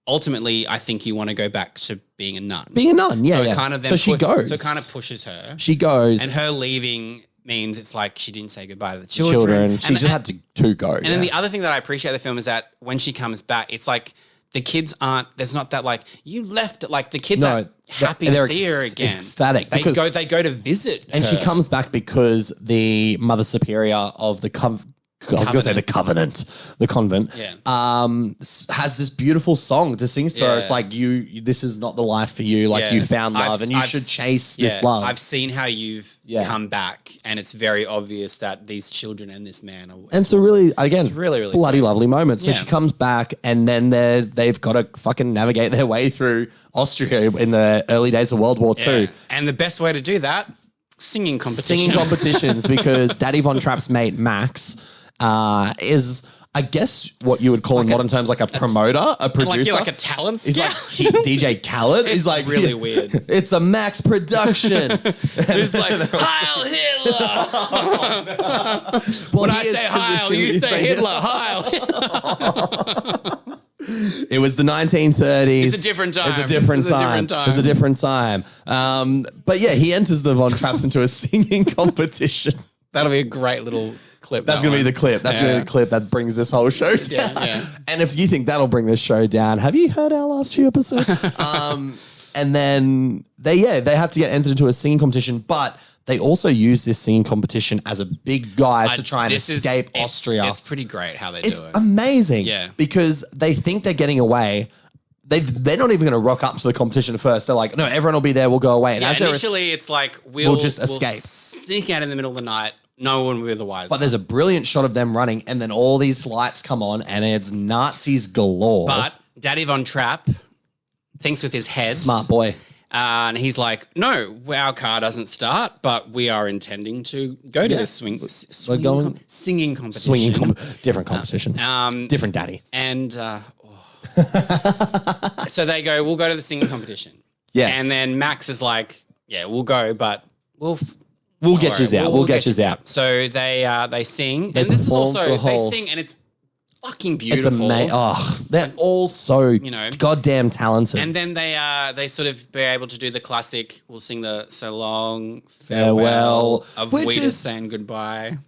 ultimately, I think you want to go back to being a nun. Being a nun, yeah. So it kind of then she goes. So it kind of pushes her. She goes. And her leaving means it's like she didn't say goodbye to the children. She just had to go. And then the other thing that I appreciate the film is that when she comes back, it's like the kids aren't. There's not that like you left it. Like the kids are happy to see her again. Ecstatic. They go to visit, and her. she comes back because the Mother Superior of the I was going to say the convent, has this beautiful song to sing to her. It's like, this is not the life for you. Like you found love and you should chase this love. I've seen how you've come back, and it's very obvious that these children and this man are. And so really, again, it's really bloody lovely moment. So she comes back and then they've got to fucking navigate their way through Austria in the early days of World War II. And the best way to do that, singing competitions, because Daddy Von Trapp's mate, Max, is, I guess, what you would call in modern terms like a promoter, a producer. Like a talent scout. He's like DJ Khaled. He's like really weird. It's a Max production. He's like, Heil Hitler. When I say Heil, you say Hitler. Heil. It was the 1930s. It's a different time. It's a different time. But yeah, he enters the Von Trapps into a singing competition. That'll be a great little clip. That's going to be the clip. That's going to be the clip that brings this whole show down. Yeah. And if you think that'll bring this show down, have you heard our last few episodes? And then they have to get entered into a singing competition, but they also use this singing competition as a big guise to try and escape Austria. It's pretty great how they do it. It's amazing. Yeah. Because they think they're getting away. They're not even going to rock up to the competition first. They're like, no, everyone will be there. We'll go away. And as initially, it's like, we'll just escape. We'll sneak out in the middle of the night. No one will be the wiser. But there's a brilliant shot of them running, and then all these lights come on, and it's Nazis galore. But Daddy Von Trapp thinks with his head. Smart boy. And he's like, no, our car doesn't start, but we are intending to go to this singing competition. Different competition. Different daddy. And so they go, we'll go to the singing competition. Yes. And then Max is like, yeah, we'll go, but we'll get you out. We'll get you out. So they sing. And this is also, they sing and it's fucking beautiful. It's amazing. They're all so goddamn talented. And then they sort of be able to do the classic, we'll sing the so long, farewell, of Weeders saying goodbye.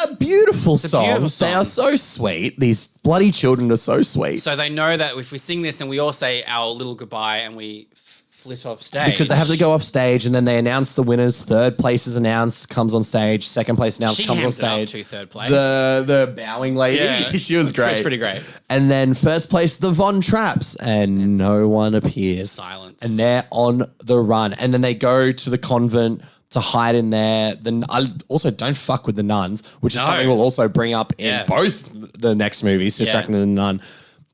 A beautiful song. They are so sweet. These bloody children are so sweet. So they know that if we sing this and we all say our little goodbye and we flit off stage. Because they have to go off stage and then they announce the winners. Third place is announced, comes on stage. Second place announced, comes on stage. She to third place. The bowing lady. She was great. It's pretty great. And then first place, the Von Trapps. And no one appears. Silence. And they're on the run. And then they go to the convent to hide in there. I also don't fuck with the nuns, which is something we'll also bring up in both the next movies, Sister Act and the Nun.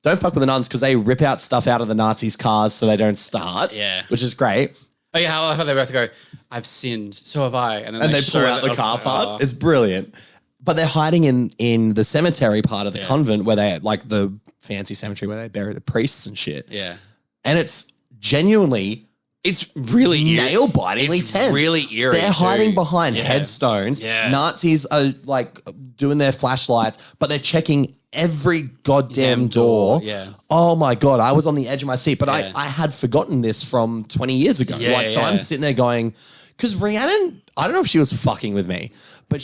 Don't fuck with the nuns because they rip out stuff out of the Nazis' cars so they don't start. Yeah. Which is great. Oh yeah, how they both go, I've sinned, so have I. And then they pull out the car parts. It's brilliant. But they're hiding in the cemetery part of the convent where they, like the fancy cemetery where they bury the priests and shit. Yeah. And it's genuinely... It's really nail-bitingly tense. Really eerie. They're hiding behind headstones. Yeah. Nazis are like doing their flashlights, but they're checking every goddamn door. Yeah. Oh my God. I was on the edge of my seat, but I had forgotten this from 20 years ago. So I'm sitting there going, because Rhiannon, I don't know if she was fucking with me, but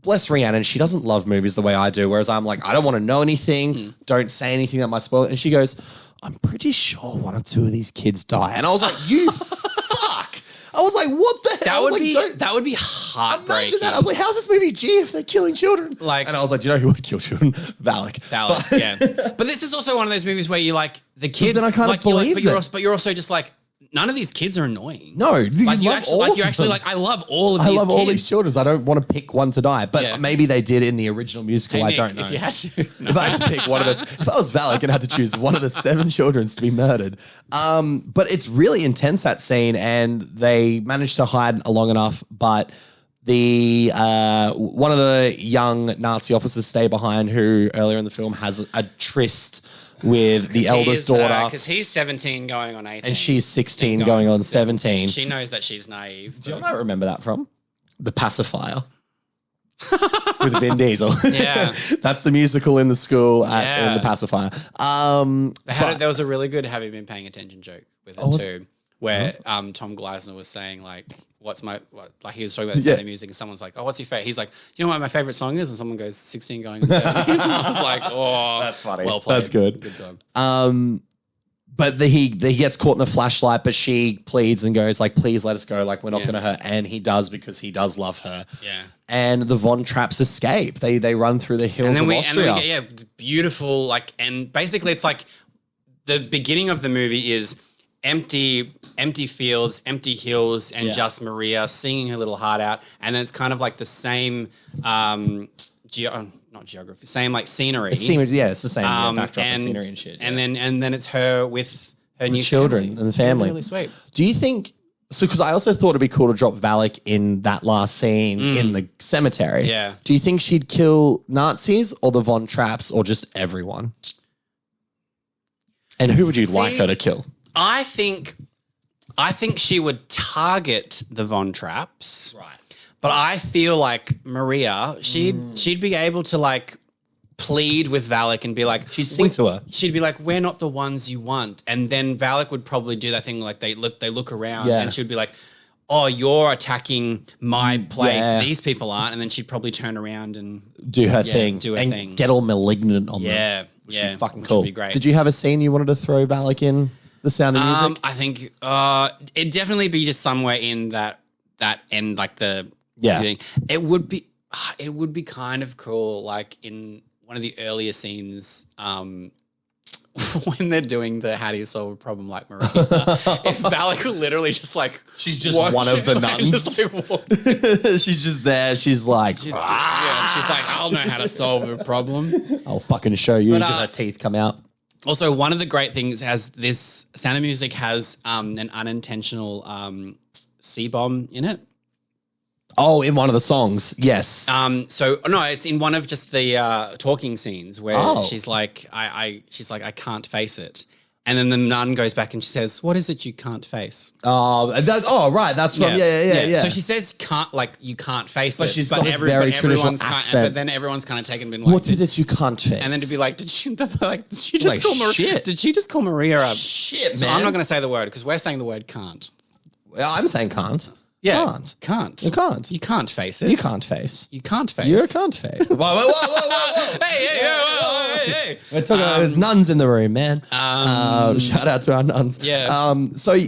bless Rhiannon, she doesn't love movies the way I do. Whereas I'm like, I don't want to know anything. Don't say anything that might spoil it. And she goes, I'm pretty sure one or two of these kids die. And I was like, you fuck. I was like, what the hell? That would be heartbreaking. Imagine that. I was like, how's this movie G if they're killing children? And I was like, do you know who would kill children? Valak, yeah. But this is also one of those movies where you like the kids. But then I kind of believe it. But you're also just like, none of these kids are annoying. No, I love all of these kids. I love all these children. I don't want to pick one to die. But maybe they did in the original musical. Hey, I Nick, don't know. If you had to. If I had to pick one of those. If I was Valak and had to choose one of the 7 children to be murdered. But it's really intense, that scene. And they managed to hide long enough. But the one of the young Nazi officers stay behind who earlier in the film has a tryst with the eldest daughter. Because he's 17 going on 18. And she's 16 going on 17. She knows that she's naive. Do you know what I remember that from? The Pacifier. With Vin Diesel. Yeah. That's the musical in the school in The Pacifier. There was a really good have you been paying attention joke with it too. where Tom Gleisner was saying like, like he was talking about the sound of music and someone's like, oh, what's your favorite? He's like, you know what my favorite song is? And someone goes 16 going on 17. I was like, oh, that's funny. Well played. That's good. Good dog. But he gets caught in the flashlight, but she pleads and goes like, please let us go. Like, we're not going to hurt. And he does because he does love her. Yeah. And the Von Trapps escape. They run through the hills of Austria. And then we get, beautiful, like, and basically it's like the beginning of the movie is empty fields, empty hills, and just Maria singing her little heart out. And then it's kind of like the same, not geography, same like scenery. It's the same backdrop and scenery and shit. And then it's her with her new children family. and the family. Really sweet. Do you think so? Because I also thought it'd be cool to drop Valak in that last scene in the cemetery. Yeah. Do you think she'd kill Nazis or the Von Trapps or just everyone? And who would you like her to kill? I think she would target the Von Trapps. Right. But I feel like Maria, she'd be able to like plead with Valak and be like, she'd sing to her. She'd be like, we're not the ones you want. And then Valak would probably do that thing like they look around and she'd be like, oh, you're attacking my place. Yeah. These people aren't. And then she'd probably turn around and do her thing. Get all malignant on them. Which would be fucking cool. Would be great. Did you have a scene you wanted to throw Valak in the Sound of Music? I think it'd definitely be just somewhere in that end, like the thing. It would be kind of cool, like in one of the earlier scenes, when they're doing the how do you solve a problem like Maria, if Valak literally just like she's just one of the nuns. She's just there. She's like, she's like, I'll know how to solve a problem. I'll fucking show you. Until her teeth come out. Also, one of the great things has this Sound of Music has an unintentional C-bomb in it. Oh, in one of the songs, yes. So no, it's in one of just the talking scenes where she's like, I can't face it, and then the nun goes back and she says, "What is it you can't face?" Right, that's from yeah. So she says, you can't face it," She's got this very traditional accent. But then everyone's kind of taken and been like, "What is it you can't face?" And then to be like, did she just call Maria a shit? So I'm not going to say the word because we're saying the word can't. I'm saying can't. Yeah, can't. You can't. You can't face it. You can't face. You can't face. You're a can't face. Whoa. Hey. We're talking about there's nuns in the room, man. Shout out to our nuns. Yeah. So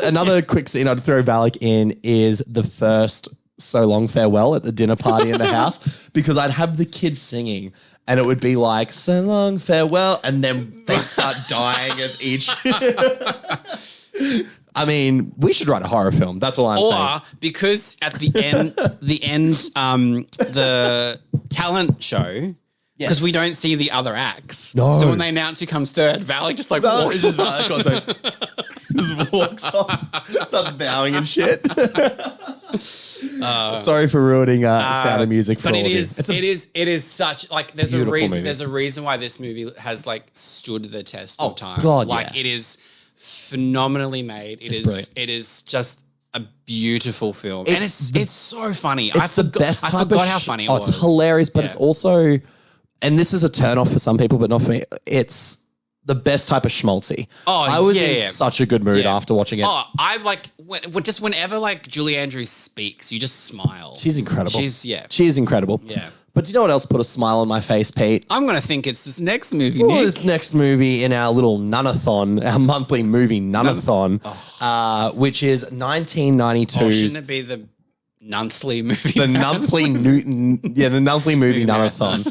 another quick scene I'd throw Valak in is the first So Long Farewell at the dinner party in the house, because I'd have the kids singing and it would be like, so long, farewell. And then they'd start dying as each... I mean, we should write a horror film. That's all I'm saying. Or because at the end, the talent show, because we don't see the other acts. No. So when they announce who comes third, Valak just like walks just walks off, starts bowing and shit. Sorry for ruining Sound of Music for but all it of you. it is such like there's a Beautiful reason movie. there's a reason why this movie has like stood the test of time. God, like it is phenomenally made. It is just a beautiful film. And it's so funny. It's the best type of I forgot how funny it was. It's hilarious, but it's also, and this is a turn off for some people, but not for me. It's the best type of schmaltzy. I was in such a good mood after watching it. I've like just whenever like Julie Andrews speaks, you just smile. She's incredible. She is incredible. Yeah. But do you know what else put a smile on my face, Pete? I'm going to think it's this next movie, Nick. This next movie in our little nunathon, our monthly movie nunathon, which is 1992's... shouldn't it be the monthly movie? The monthly Newton... Yeah, the monthly movie nunathon.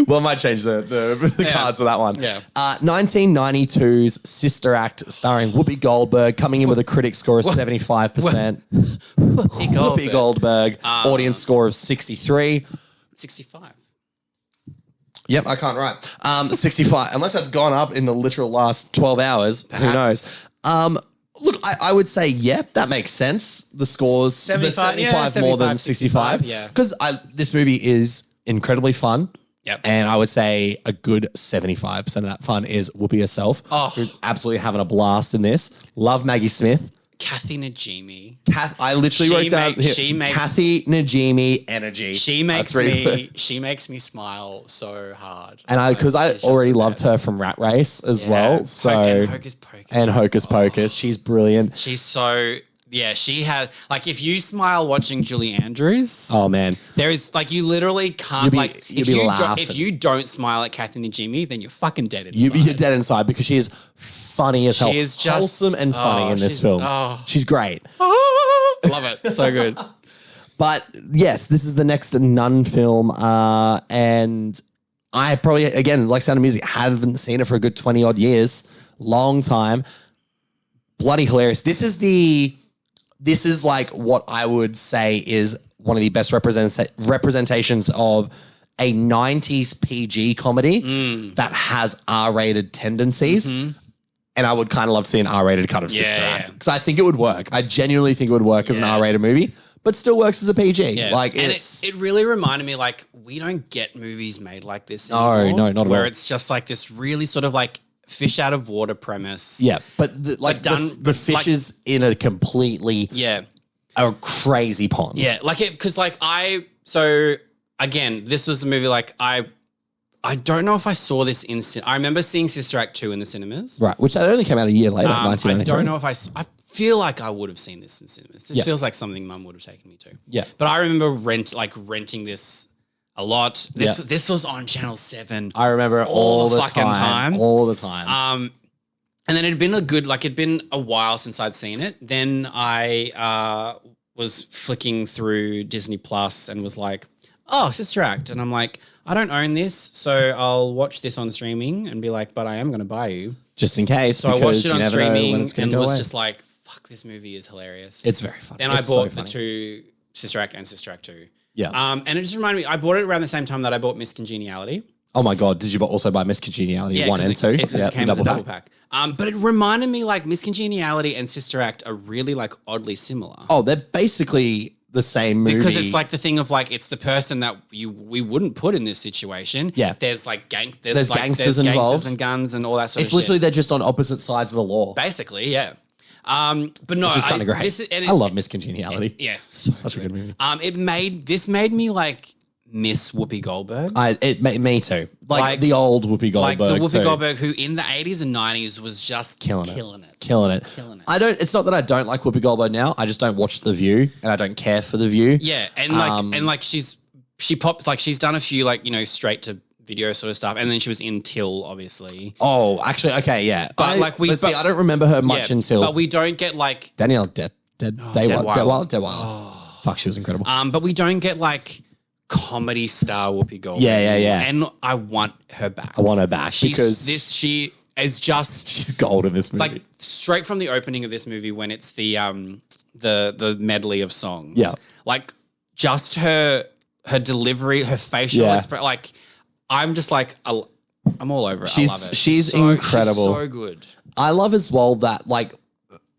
Well, I might change the cards for that one. Yeah. 1992's Sister Act starring Whoopi Goldberg, coming in with a critic score of 75%. Whoopi Goldberg, audience score of 63. 65. Yep, I can't write. 65. Unless that's gone up in the literal last 12 hours. Perhaps. Who knows? Look, I would say, yep, that makes sense. The scores, 75 more than 65. Yeah. Because this movie is incredibly fun. Yep. And I would say a good 75% of that fun is Whoopi herself, who's absolutely having a blast in this. Love Maggie Smith. Kathy Najimy. I literally wrote down she makes Kathy Najimy energy. She makes me smile so hard. And because I already loved her from Rat Race as well. So and Hocus Pocus. And Hocus Pocus. She's brilliant. She's so she has like if you smile watching Julie Andrews. Oh man. There is like you literally can't if you don't smile at Kathy Najimy, then you're fucking dead inside. You're dead inside because she is funny as hell. She is just wholesome and funny in this film. She's great. Love it. So good. But yes, this is the next Nun film. And I probably, again, like Sound of Music, haven't seen it for a good 20 odd years. Long time. Bloody hilarious. This is like what I would say is one of the best representations of a 90s PG comedy that has R-rated tendencies. Mm-hmm. And I would kind of love to see an R-rated cut of Sister Act. Because I think it would work. I genuinely think it would work as an R-rated movie, but still works as a PG. Yeah. Like it really reminded me, like, we don't get movies made like this anymore. No, not at all. Where it's just like this really sort of like fish out of water premise. Yeah, but the fish is in a completely a crazy pond. Yeah, like because so again, this was a movie like I don't know if I saw this in I remember seeing Sister Act 2 in the cinemas. Right, which only came out a year later, 1993. I don't know if I feel like I would have seen this in cinemas. This feels like something Mum would have taken me to. Yeah. But I remember renting this a lot. This was on Channel 7. I remember all the fucking time. All the time. And then it'd been a while since I'd seen it. Then I was flicking through Disney Plus and was like, oh, Sister Act. And I'm like, I don't own this, so I'll watch this on streaming and be like, but I am going to buy you. Just in case. So I watched it on streaming and was just like, fuck, this movie is hilarious. It's very funny. Then I bought the two, Sister Act and Sister Act 2. Yeah. And it just reminded me, I bought it around the same time that I bought Miss Congeniality. Oh my God. Did you also buy Miss Congeniality 1 and 2? It came as a double pack. But it reminded me like Miss Congeniality and Sister Act are really like oddly similar. Oh, they're basically the same movie. Because it's like the thing of like, it's the person that we wouldn't put in this situation. Yeah. There's like there's gangsters involved and guns and all that sort of shit. It's literally they're just on opposite sides of the law. Basically, yeah. But no, which is kind of great. I love Miss Congeniality. Yeah. Such a good movie. This made me like miss Whoopi Goldberg. Me too. Like the old Whoopi Goldberg. Like the Whoopi Goldberg who in the 80s and 90s was just killing it. It's not that I don't like Whoopi Goldberg now. I just don't watch The View and I don't care for The View. Yeah, and she pops like she's done a few like, you know, straight to video sort of stuff, and then she was in Till, obviously. Oh, actually, okay, yeah. But I don't remember her much in Till. But we don't get like Danielle Deadwild. Oh. Fuck, she was incredible. But we don't get like comedy star Whoopi Goldberg. Yeah. And I want her back. Because she's gold in this movie. Like straight from the opening of this movie when it's the medley of songs. Yeah. Like just her delivery, her facial expression. Like I'm just like I'm all over it. I love it. She's incredible. She's so good. I love as well that like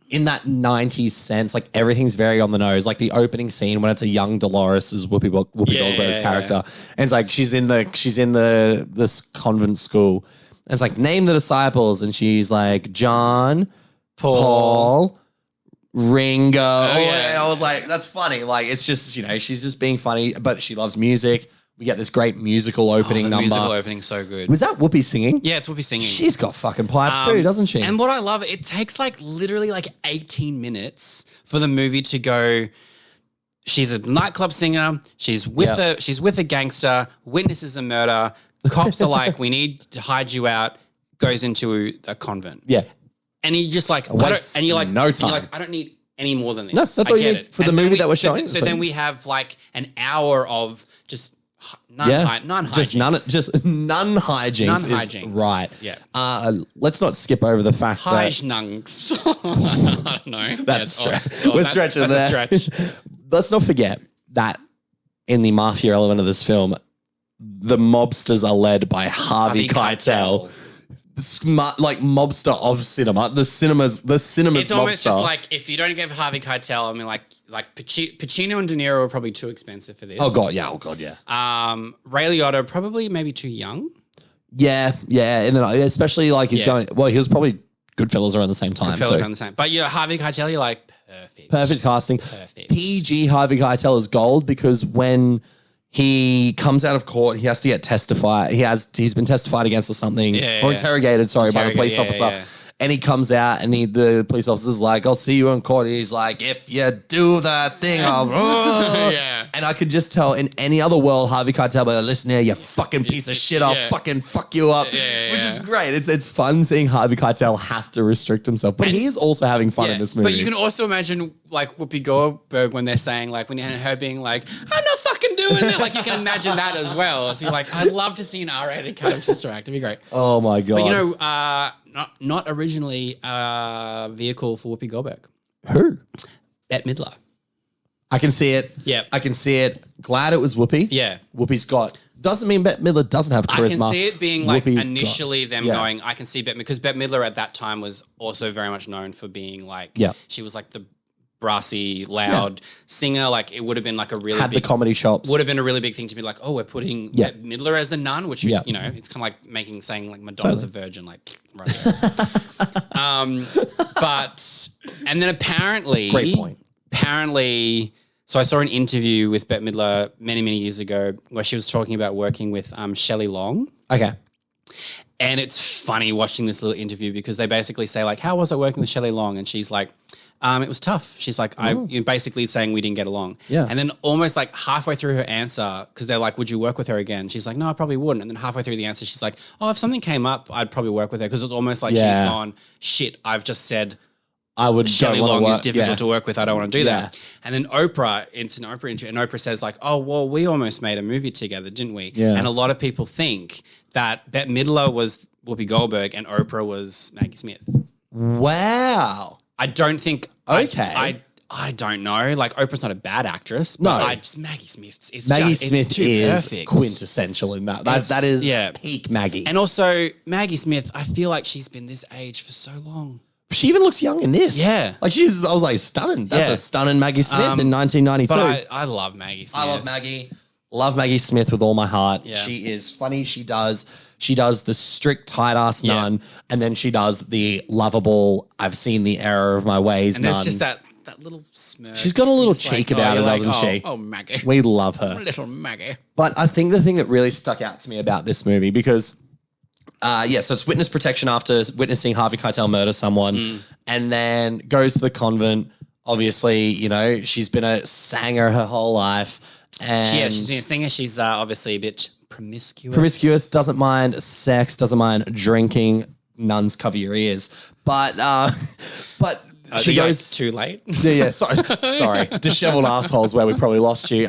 in that 90s sense, like everything's very on the nose. Like the opening scene when it's a young Dolores is Whoopi Goldberg's character. And it's like she's in this convent school. And it's like, name the disciples. And she's like, John, Paul, Ringo. And I was like, that's funny. Like it's just, you know, she's just being funny, but she loves music. We get this great musical opening number. Musical opening's so good. Was that Whoopi singing? Yeah, it's Whoopi singing. She's got fucking pipes too, doesn't she? And what I love, it takes like literally like 18 minutes for the movie to go. She's a nightclub singer. She's with a gangster. Witnesses a murder. The cops are like, we need to hide you out. Goes into a convent. Yeah. And you just like, no time. And you're like, I don't need any more than this. No, that's all you need for the movie that we're showing. So then we have like an hour of just nun hijinks. Just nun hijinks. Nun hijinks. Right. Yeah. Let's not skip over the fact that... Hijnunks. No. That's a stretch. We're stretching there. That's a stretch. Let's not forget that in the mafia element of this film, the mobsters are led by Harvey Keitel. Smart, like mobster of cinema. The cinema's It's almost mobster. just like if you don't give Harvey Keitel, I mean, like Pacino and De Niro are probably too expensive for this. Oh god, yeah. Ray Liotta probably maybe too young. Yeah, and then especially like he's going. Well, he was probably Goodfellas around the same time too. Around the same, but Harvey Keitel, you're like Perfect casting. Perfect. PG Harvey Keitel is gold because when he comes out of court, he has to get he's been testified against or something, or interrogated, by the police officer. Yeah. And he comes out and the police officer's like, I'll see you in court. He's like, if you do that thing, I'll... Yeah. And I could just tell in any other world, Harvey Keitel, but listen here, you fucking piece of shit, I'll fucking fuck you up. Which is great. It's fun seeing Harvey Keitel have to restrict himself. But he is also having fun in this movie. But you can also imagine like Whoopi Goldberg when they're saying like, when her being like, I'm not fucking doing that. Like you can imagine that as well. So you're like, I'd love to see an R-rated cut of Sister Act. It'd be great. Oh my God. But you know, not originally a vehicle for Whoopi Goldberg. Who? Bette Midler. I can see it. Yeah. I can see it. Glad it was Whoopi. Yeah. Whoopi's got... Doesn't mean Bette Midler doesn't have charisma. I can see it being like Whoopi's initially them going, I can see Bette... Because Bette Midler at that time was also very much known for being like... She was like the brassy, loud singer. Like it would have been like a really big... Had the comedy shops. Would have been a really big thing to be like, oh, we're putting Bette Midler as a nun, which, you know, it's kind of like saying like Madonna's a virgin, like... But... And then apparently... Great point. Apparently... So I saw an interview with Bette Midler many, many years ago where she was talking about working with Shelley Long. Okay. And it's funny watching this little interview because they basically say like, how was I working with Shelley Long? And she's like, it was tough. She's like, you're basically saying we didn't get along. Yeah. And then almost like halfway through her answer, because they're like, would you work with her again? She's like, no, I probably wouldn't. And then halfway through the answer, she's like, oh, if something came up, I'd probably work with her. Because it's almost like she's gone, shit, I've just said... Shelley Long is difficult to work with. I don't want to do that. And then Oprah, it's an Oprah interview, and Oprah says like, oh, well, we almost made a movie together, didn't we? Yeah. And a lot of people think that Bette Midler was Whoopi Goldberg and Oprah was Maggie Smith. Wow. I don't think... Okay. I don't know. Like, Oprah's not a bad actress, but Maggie Smith. Maggie Smith is perfect. Quintessential in that. That is peak Maggie. And also, Maggie Smith, I feel like she's been this age for so long. She even looks young in this. Yeah. Like I was like, stunning. That's a stunning Maggie Smith in 1992. But I love Maggie Smith. I love Maggie. Love Maggie Smith with all my heart. Yeah. She is funny. She does the strict tight ass nun, and then she does the lovable, I've seen the error of my ways and nun. there's just that little smirk. She's got a little cheek about her, doesn't she? Oh, Maggie. We love her. Little Maggie. But I think the thing that really stuck out to me about this movie, because so it's witness protection after witnessing Harvey Keitel murder someone, and then goes to the convent. Obviously, you know, she's been a singer her whole life. And she's been a singer. She's obviously a bit promiscuous. Promiscuous, doesn't mind sex, doesn't mind drinking. Nuns, cover your ears. But she goes too late. Yeah, sorry. Disheveled assholes where we probably lost you.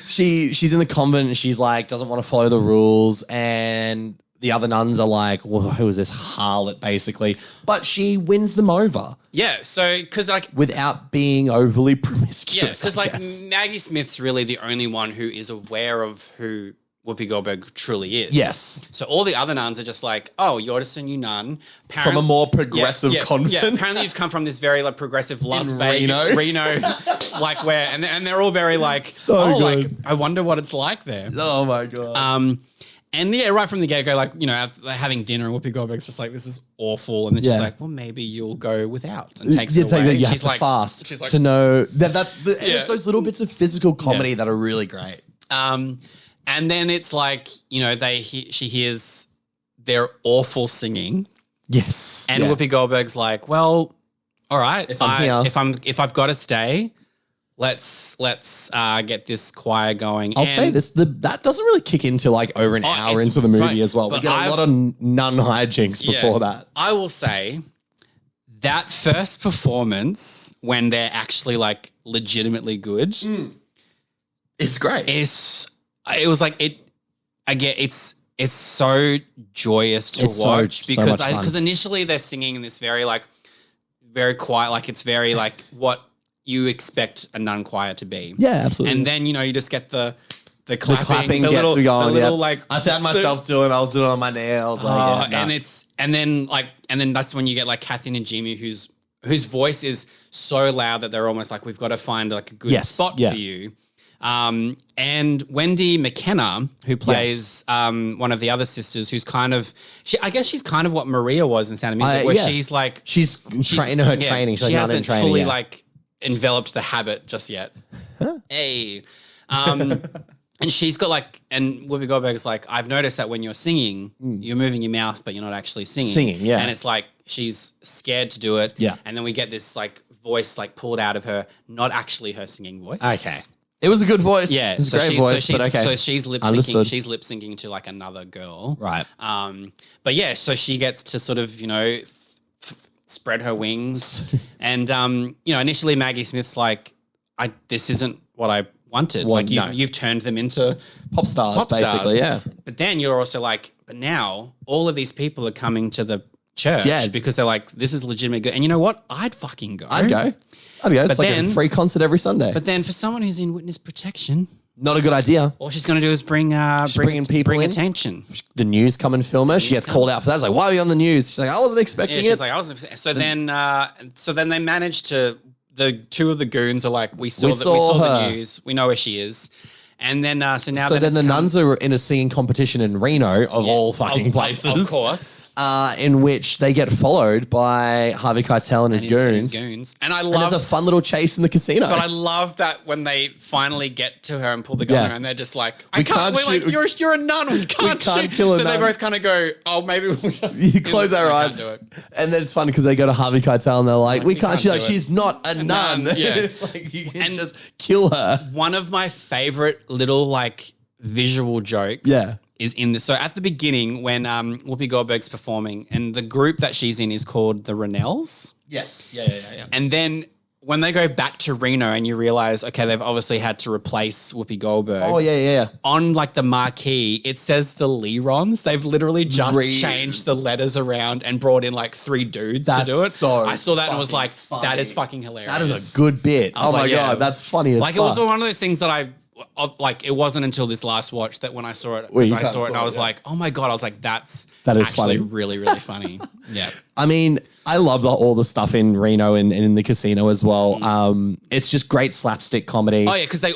She's in the convent and she's like, doesn't want to follow the rules, and the other nuns are like, well, who is this harlot, basically? But she wins them over. Yeah, so, because like... Without being overly promiscuous, yeah, because like Maggie Smith's really the only one who is aware of who Whoopi Goldberg truly is. Yes. So all the other nuns are just like, oh, you're just a new nun. From a more progressive convent. Yeah, apparently you've come from this very like progressive Las Vegas, Reno, like where, and they're all very like, good. Like, I wonder what it's like there. Oh my God. And yeah, right from the get-go, like, you know, having dinner and Whoopi Goldberg's just like, this is awful. And then she's like, well, maybe you'll go without, and takes it away. You have she's to like, fast she's like, to know that's the, and it's those little bits of physical comedy that are really great. And then it's like, you know, she hears their awful singing. Yes. And Whoopi Goldberg's like, well, all right, if I've got to stay, let's get this choir going. I'll say this, that doesn't really kick into like over an hour into the movie as well. We get a lot of nun hijinks before that. I will say that first performance when they're actually like legitimately good. It's great. It was like it's so joyous to watch because initially they're singing in this very quiet, like it's very like what you expect a nun choir to be. Yeah, absolutely. And then, you know, you just get the clapping, the little, gets me going. The little like I found myself I was doing it on my nails. And then that's when you get like Kathy and Jimmy, whose voice is so loud that they're almost like, we've got to find like a good spot for you. And Wendy McKenna, who plays one of the other sisters, who's kind of, I guess she's kind of what Maria was in Sound of Music, where she's like, she's training her training. She hasn't fully like enveloped the habit just yet. Hey. And she's got like, and Whoopi Goldberg's like, I've noticed that when you're singing, you're moving your mouth, but you're not actually singing. And it's like, she's scared to do it. Yeah. And then we get this like voice like pulled out of her, not actually her singing voice. Okay. It was a good voice. Yeah. It was a great voice, but okay. So she's lip syncing. She's lip syncing to like another girl. Right. But yeah, so she gets to sort of, spread her wings. And, initially Maggie Smith's like, this isn't what I wanted. Well, like you've turned them into pop stars, basically, yeah. But then you're also like, but now all of these people are coming to the church because they're like, this is legitimate good. And you know what? I'd fucking go. I'd go. It's like a free concert every Sunday. But then for someone who's in witness protection, not a good idea. All she's going to do is bring attention. The news come and film her. She gets called out for that. It's like, why are you on the news? She's like, I wasn't expecting it. She's like, I wasn't expecting it. So then they managed to. The two of the goons are like, we saw the news. We know where she is. And then, then the nuns are in a singing competition in Reno, of all fucking places. Of course. In which they get followed by Harvey Keitel and his goons. And I love... there's a fun little chase in the casino. But I love that when they finally get to her and pull the gun on her and they're just like, you're a nun. We can't shoot. Kill a nun. So they both kind of go, oh, maybe we'll just... You close our eyes. Do it. And then it's fun because they go to Harvey Keitel and they're like, we can't. She's like, she's not a nun. Yeah. It's like, you can just kill her. One of my favorite little like visual jokes is in this. So at the beginning when Whoopi Goldberg's performing and the group that she's in is called the Rennells. Yes. Yeah. And then when they go back to Reno and you realize, okay, they've obviously had to replace Whoopi Goldberg. Oh, yeah. On like the marquee, it says the Lerons. They've literally just changed the letters around and brought in like 3 dudes to do it. I saw that and was like, funny. That is fucking hilarious. That is a good bit. Oh my God, that's funny as fuck. It was one of those things that it wasn't until this last watch that when I saw it, and I was like, oh my God, I was like, that is actually funny. really, really funny. Yeah. I mean, I love all the stuff in Reno and in the casino as well. It's just great slapstick comedy. Oh yeah, because they're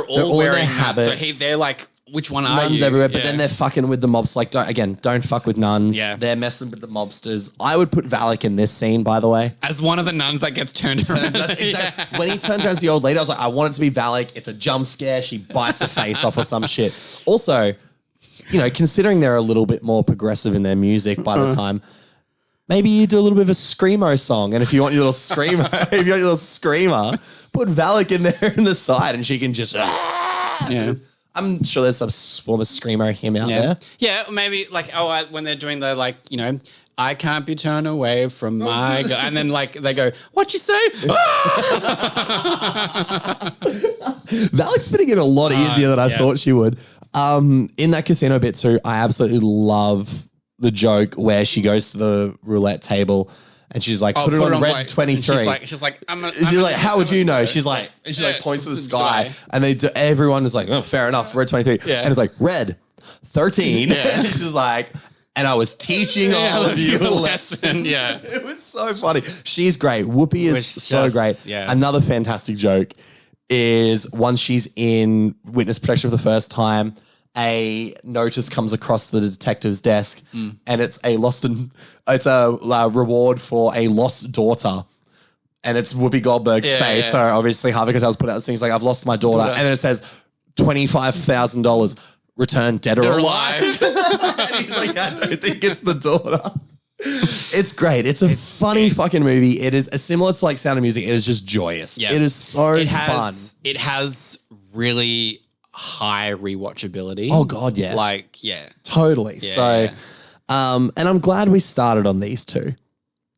all wearing habits. So they're like, which one are nuns you? Everywhere, but then they're fucking with the mobs. Like, don't fuck with nuns. Yeah. They're messing with the mobsters. I would put Valak in this scene, by the way. As one of the nuns that gets turned around. Exactly. When he turns around to the old lady, I was like, I want it to be Valak. It's a jump scare. She bites her face off or some shit. Also, considering they're a little bit more progressive in their music by the time, maybe you do a little bit of a screamo song. And if you want your little screamer, put Valak in there in the side and she can just... Yeah. I'm sure there's some form of screamo hymn out there. Yeah, maybe like, when they're doing the like, I can't be turned away from my God. And then like they go, what you say? Valak's fitting in a lot easier than I thought she would. In that casino bit too, I absolutely love the joke where she goes to the roulette table and she's like, put it on red 23. She's like, how would you know? She's like, points to the sky, and everyone is like, oh, fair enough, red 23, and it's like red 13. And she's like, and I was teaching all of you a lesson. Yeah, it was so funny. She's great. Whoopi is so great. Yeah. Another fantastic joke is once she's in witness protection for the first time, a notice comes across the detective's desk and it's a reward for a lost daughter. And it's Whoopi Goldberg's face. Yeah. So obviously Harvey Keitel's put out this thing. He's like, I've lost my daughter. And then it says $25,000 returned dead or alive. And he's like, I don't think it's the daughter. It's great. It's a funny fucking movie. It is similar to like Sound of Music. It is just joyous. Yeah. It is so fun. It has really high rewatchability. Oh God, yeah. Like, yeah. Totally. Yeah, so, and I'm glad we started on these two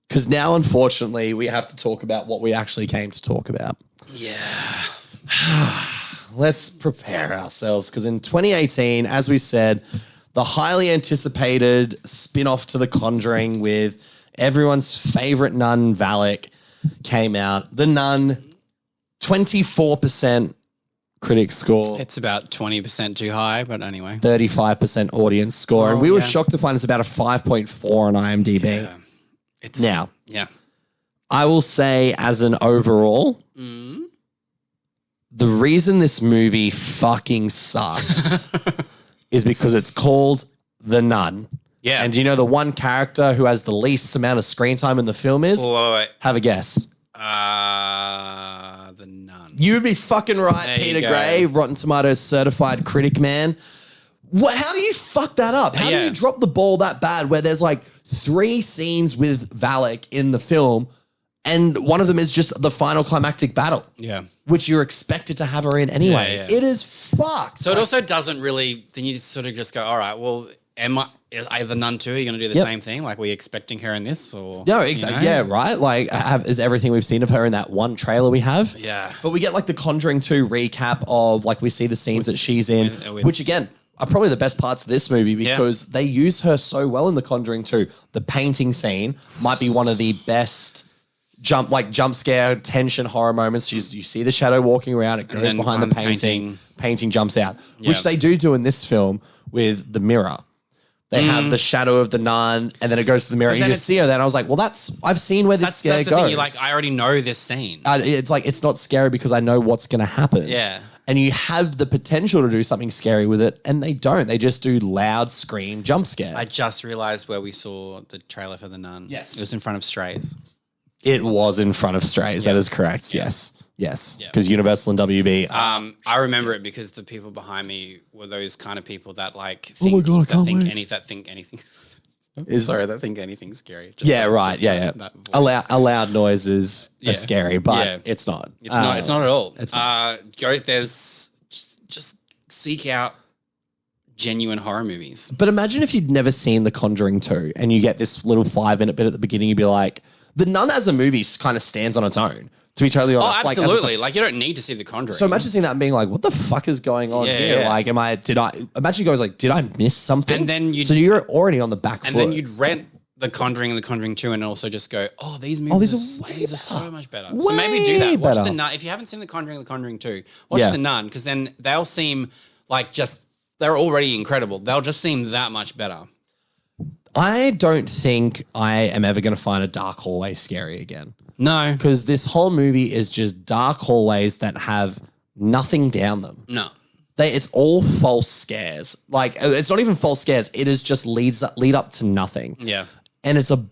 because now, unfortunately, we have to talk about what we actually came to talk about. Yeah. Let's prepare ourselves because in 2018, as we said, the highly anticipated spin-off to The Conjuring with everyone's favorite nun, Valak, came out. The Nun, 24% critic score. It's about 20% too high, but anyway. 35% audience score. And we were shocked to find it's about a 5.4 on IMDb. Yeah. I will say as an overall, the reason this movie fucking sucks is because it's called The Nun. Yeah. And do you know the one character who has the least amount of screen time in the film is? Wait. Have a guess. The Nun. You would be fucking right, There you Peter go. Gray, Rotten Tomatoes certified critic man. How do you fuck that up? How do you drop the ball that bad where there's like 3 scenes with Valak in the film and one of them is just the final climactic battle? Yeah. Which you're expected to have her in anyway. Yeah. It is fucked. So it also doesn't really, then you just sort of just go, all right, well, am I the Nun II? Are you going to do the same thing? Like, were you expecting her in this? Or No, exactly. Yeah, right. Like, is everything we've seen of her in that one trailer we have? Yeah. But we get like the Conjuring 2 recap of like we see the scenes that she's in, which again are probably the best parts of this movie because they use her so well in the Conjuring 2. The painting scene might be one of the best jump scare, tension, horror moments. You see the shadow walking around, it goes behind the painting jumps out, which they do in this film with the mirror. They have the shadow of the nun, and then it goes to the mirror, and you just see her there. And I was like, well, I've seen where this scare that's the goes. thing. You're like, I already know this scene. It's like, it's not scary because I know what's going to happen. Yeah. And you have the potential to do something scary with it, and they don't. They just do loud scream jump scare. I just realized where we saw the trailer for The Nun. Yes. It was in front of Strays. It was in front of Strays. That is correct. Yes. Because Universal and WB. I remember it because the people behind me were those kind of people that like my think, God, I can't think wait. anything. That think anything's scary. Just That voice. Loud noises are scary, but it's not. It's not. It's not at all. It's not. Just seek out genuine horror movies. But imagine if you'd never seen The Conjuring 2 and you get this little 5-minute bit at the beginning, you'd be like, The Nun as a movie kind of stands on its own, to be totally honest. Oh, absolutely. Like you don't need to see The Conjuring. So imagine seeing that and being like, what the fuck is going on here? Yeah. Like, imagine you guys like, did I miss something? And then so you're already on the back foot. And then you'd rent The Conjuring and The Conjuring 2 and also just go, oh, these movies these are so much better. So maybe do that. Watch The Nun. If you haven't seen The Conjuring and The Conjuring 2, watch The Nun, because then they'll seem like they're already incredible. They'll just seem that much better. I don't think I am ever going to find a dark hallway scary again. No. Because this whole movie is just dark hallways that have nothing down them. No. It's all false scares. Like, it's not even false scares. It is just lead up to nothing. Yeah. And it's a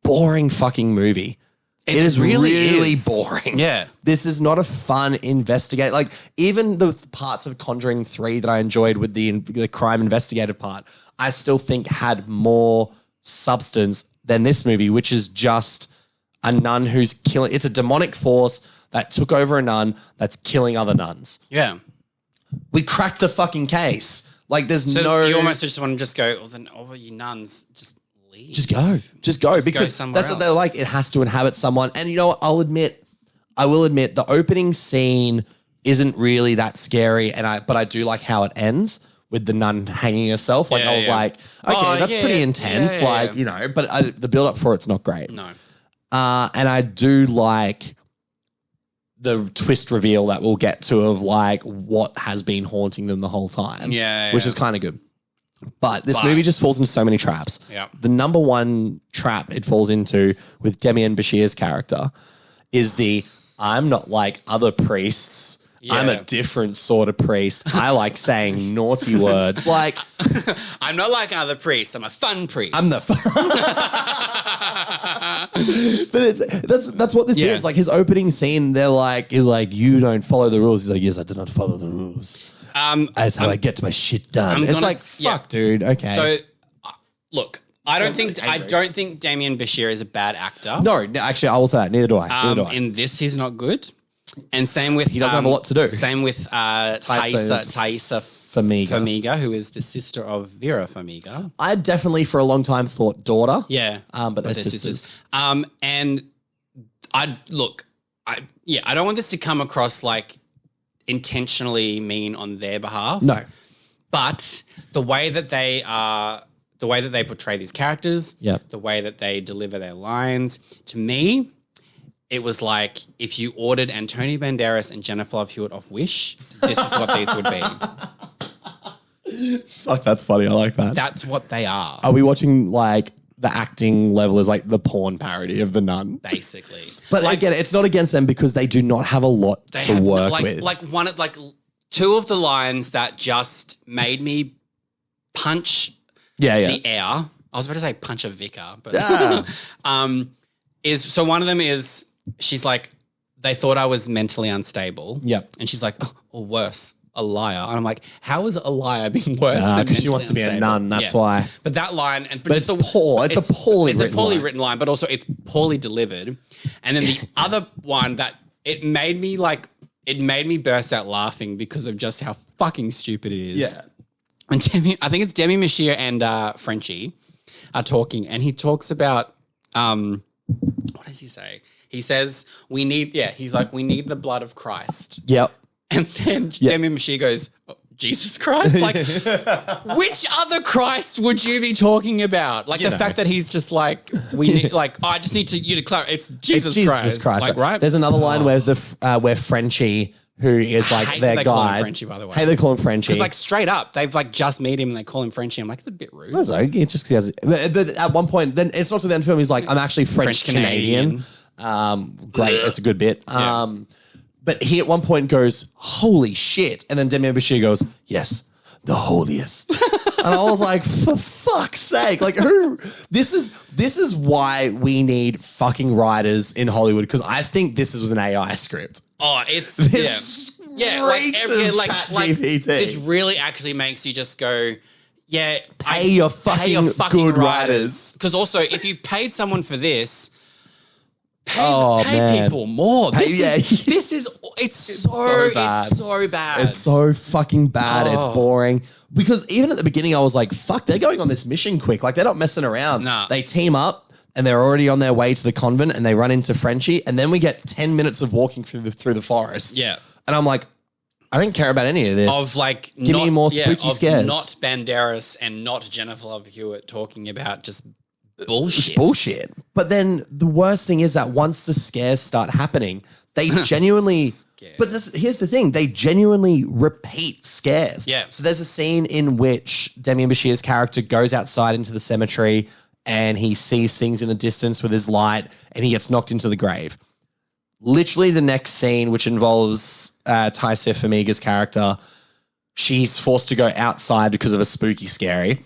boring fucking movie. It is really boring. Yeah. This is not a fun investigate. Like, even the parts of Conjuring 3 that I enjoyed with the crime investigative part, I still think had more substance than this movie, which is just a nun who's killing. It's a demonic force that took over a nun that's killing other nuns. Yeah. We cracked the fucking case. Like, there's So you almost just want to just go, well, then, you nuns, just leave. Just go. Because that's what they're like. It has to inhabit someone. And you know what? I will admit, the opening scene isn't really that scary. But I do like how it ends with the nun hanging herself. Like, I was like, okay, that's pretty intense. But the build up for it's not great. No. And I do like the twist reveal that we'll get to of like what has been haunting them the whole time. Which is kind of good. But this movie just falls into so many traps. Yeah. The number one trap it falls into with Demian Bashir's character is I'm not like other priests. Yeah. I'm a different sort of priest. I like saying naughty words. Like, I'm not like other priests. I'm a fun priest. I'm the But that's what this is. Like, his opening scene, he's like, you don't follow the rules. He's like, yes, I do not follow the rules. That's how I get my shit done. It's like, fuck, dude. Okay. So, look, I don't think Damian Bashir is a bad actor. No, actually, I will say that. Neither do I. In this, he's not good. And same with he doesn't have a lot to do. Same with Thaisa Farmiga, who is the sister of Vera Farmiga. I definitely for a long time thought daughter. Yeah, but they're sisters. And I don't want this to come across like intentionally mean on their behalf. No, but the way that they portray these characters, the way that they deliver their lines, to me, it was like if you ordered Antonio Banderas and Jennifer Love Hewitt off Wish, this is what these would be. Fuck, that's funny. I like that. That's what they are. Are we watching like the acting level is like the porn parody of The Nun. Basically. But like, again, it's not against them because they do not have a lot to work with. Like two of the lines that just made me punch the air. I was about to say punch a vicar, but so one of them is she's like, they thought I was mentally unstable. Yep. And she's like, or worse, a liar. And I'm like, how is a liar being worse than because she wants to be a nun, that's why. But that line, but it's poor. It's a poorly written line, but also it's poorly delivered. And then the other one that it made me burst out laughing because of just how fucking stupid it is. Yeah. And I think it's Demi Moore and Frenchie are talking, and he talks about what does he say? He says we need the blood of Christ. Yep. And then Demi Moore goes, oh, Jesus Christ? Like, which other Christ would you be talking about? Like the fact that he's just like, we need, like, oh, I just need you to clarify. It's Jesus Christ. Like, right? There's another line where Frenchie, who is like their guide. Call him Frenchie, by the way. Hey, they call him Frenchie. Because like straight up, they've like just met him and they call him Frenchie. I'm like, it's a bit rude. It's like, it's just because but at one point, then it's not to the end of the film. He's like, I'm actually French Canadian. Great, it's a good bit. But he at one point goes, holy shit. And then Demi Moore goes, yes, the holiest. And I was like, for fuck's sake. Like, this is why we need fucking writers in Hollywood, because I think this was an AI script. Oh, it's, this this really actually makes you just go, pay your fucking good writers. Because also, if you paid someone for this, pay people more. It's so bad. It's so bad. It's so fucking bad. It's boring. Because even at the beginning, I was like, fuck, they're going on this mission quick. Like, they're not messing around. Nah. They team up and they're already on their way to the convent and they run into Frenchie. And then we get 10 minutes of walking through the forest. Yeah. And I'm like, I don't care about any of this. Of like, give me more spooky scares. Not Banderas and not Jennifer Love Hewitt talking about just bullshit. But then the worst thing is that once the scares start happening, they genuinely. But here's the thing: they genuinely repeat scares. Yeah. So there's a scene in which Demi Moor's character goes outside into the cemetery and he sees things in the distance with his light, and he gets knocked into the grave. Literally, the next scene, which involves Taissa Farmiga's character. She's forced to go outside because of a spooky scary.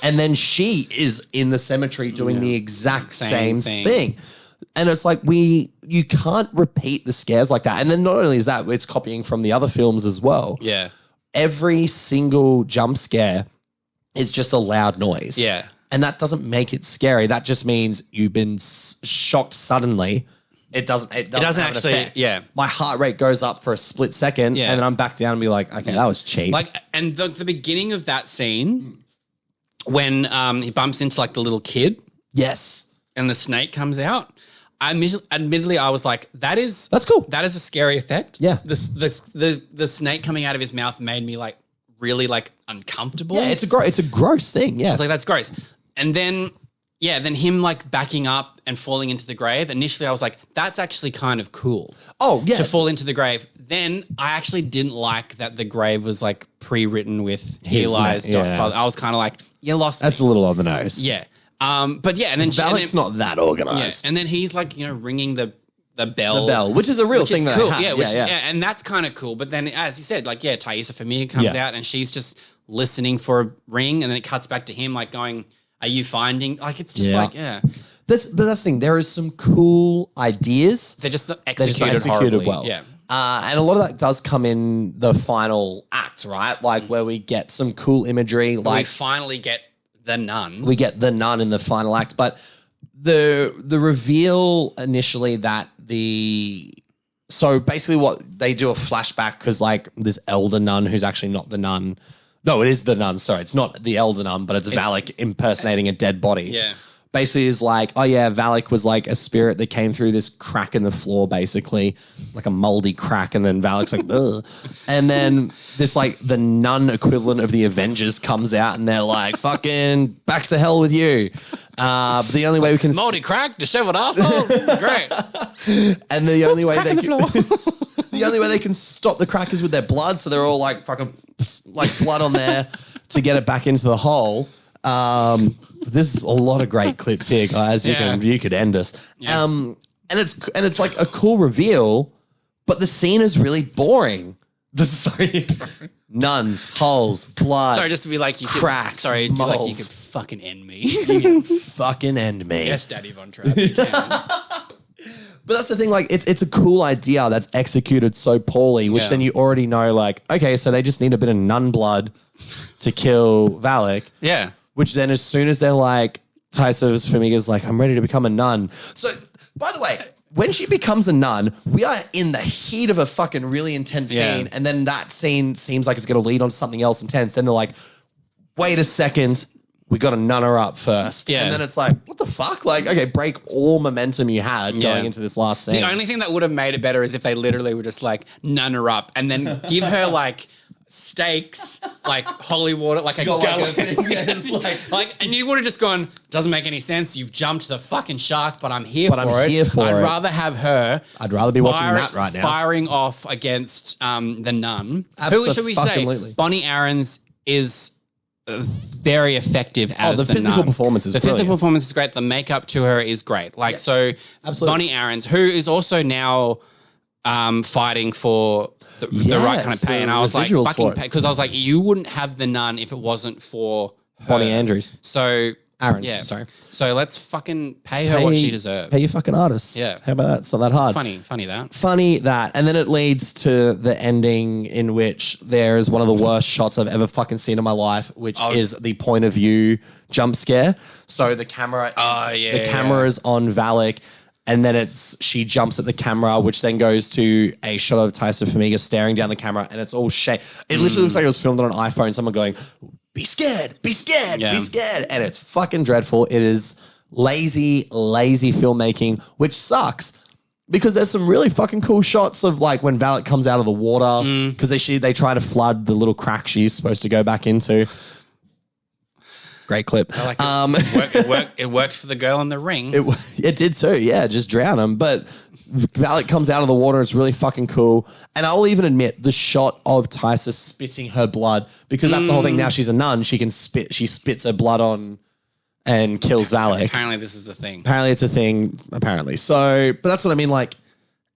And then she is in the cemetery doing the exact same thing. And it's like, you can't repeat the scares like that. And then not only is that, it's copying from the other films as well. Yeah. Every single jump scare is just a loud noise. Yeah. And that doesn't make it scary. That just means you've been shocked suddenly. It doesn't actually, my heart rate goes up for a split second, and then I'm back down and be like, okay, that was cheap. Like, and the beginning of that scene, when he bumps into like the little kid, yes, and the snake comes out. Admittedly, I was like, that's cool. That is a scary effect. Yeah, the snake coming out of his mouth made me like really like uncomfortable. Yeah, it's a gross thing. Yeah, I was like, that's gross, and then. Yeah, then him like backing up and falling into the grave. Initially, I was like, that's actually kind of cool. Oh, yeah. To fall into the grave. Then I actually didn't like that the grave was like pre-written with Eli's father. I was kind of like, you lost me. That's a little on the nose. Yeah. But yeah, and then... Valak's not that organized. Yeah, and then he's like, ringing the bell. The bell, which is a real thing that cool. I have. Yeah, and that's kind of cool. But then, as you said, like, Taissa Farmiga comes out and she's just listening for a ring, and then it cuts back to him like going... Are you finding, like, it's just like, But that's the thing. There is some cool ideas. They're just not executed well. Yeah. And a lot of that does come in the final act, right? Like where we get some cool imagery. Like we finally get the nun. We get the nun in the final act. But the reveal initially that so basically what they do a flashback because like this elder nun who's actually not the nun. No, it is the nun. Sorry, it's not the elder nun, but it's Valak impersonating a dead body. Yeah. Basically is like, oh yeah, Valak was like a spirit that came through this crack in the floor, basically, like a moldy crack, and then Valak's like, ugh. And then this like the nun equivalent of the Avengers comes out and they're like, fucking back to hell with you. But the only way we can... Moldy crack, disheveled assholes. This is great. And the only way they can... The only way they can stop the crack is with their blood, so they're all like fucking like blood on there to get it back into the hole. There's a lot of great clips here, guys. You could end us. Yeah. And it's like a cool reveal, but the scene is really boring. Nuns, holes, blood. Sorry, just to be like, you could, cracks. Sorry, do you like you could moles. fucking end me. You can fucking end me. Yes, Daddy Von Trapp, you can. But that's the thing, like, it's a cool idea that's executed so poorly, which then you already know, like, okay, so they just need a bit of nun blood to kill Valak. Yeah. Which then, as soon as they're like, Taissa Farmiga's like, I'm ready to become a nun. So, by the way, when she becomes a nun, we are in the heat of a fucking really intense scene, and then that scene seems like it's going to lead on to something else intense. Then they're like, wait a second, we got to nun her up first. Yeah. And then it's like, what the fuck? Like, okay, break all momentum you had going into this last scene. The only thing that would have made it better is if they literally were just like, nun her up and then give her like steaks, like holy water, like a gallon. And you would have just gone, doesn't make any sense. You've jumped the fucking shark, but I'm here for it. I'd rather have her. I'd rather be watching that right now. Firing off against the nun. Who should we say? Bonnie Aarons is very effective as the physical nun. Performance is the brilliant. physical performance is great. The makeup to her is great. Like so, Bonnie Aarons, who is also now fighting for the right kind of pay, and I was like, fucking pay, because I was like, you wouldn't have the nun if it wasn't for her. Bonnie Andrews. So Aarons, sorry. So let's fucking pay her what she deserves. Pay your fucking artists. Yeah. How about that? It's not that hard. Funny that. Funny that. And then it leads to the ending in which there is one of the worst shots I've ever fucking seen in my life, which is the point of view jump scare. So the camera is on Valak, and then she jumps at the camera, which then goes to a shot of Taissa Farmiga staring down the camera, and it's all shake. It literally looks like it was filmed on an iPhone. Someone going, be scared, be scared, be scared. And it's fucking dreadful. It is lazy filmmaking, which sucks because there's some really fucking cool shots of like when Valak comes out of the water because they try to flood the little crack she's supposed to go back into. Great clip. I like it. It works for the girl in the ring. It did too. Yeah, just drown him. But Valak comes out of the water. It's really fucking cool. And I'll even admit the shot of Taissa spitting her blood, because that's the whole thing. Now she's a nun. She can spit. She spits her blood on and kills Valak. Apparently this is a thing. Apparently it's a thing. Apparently. So, but that's what I mean. Like,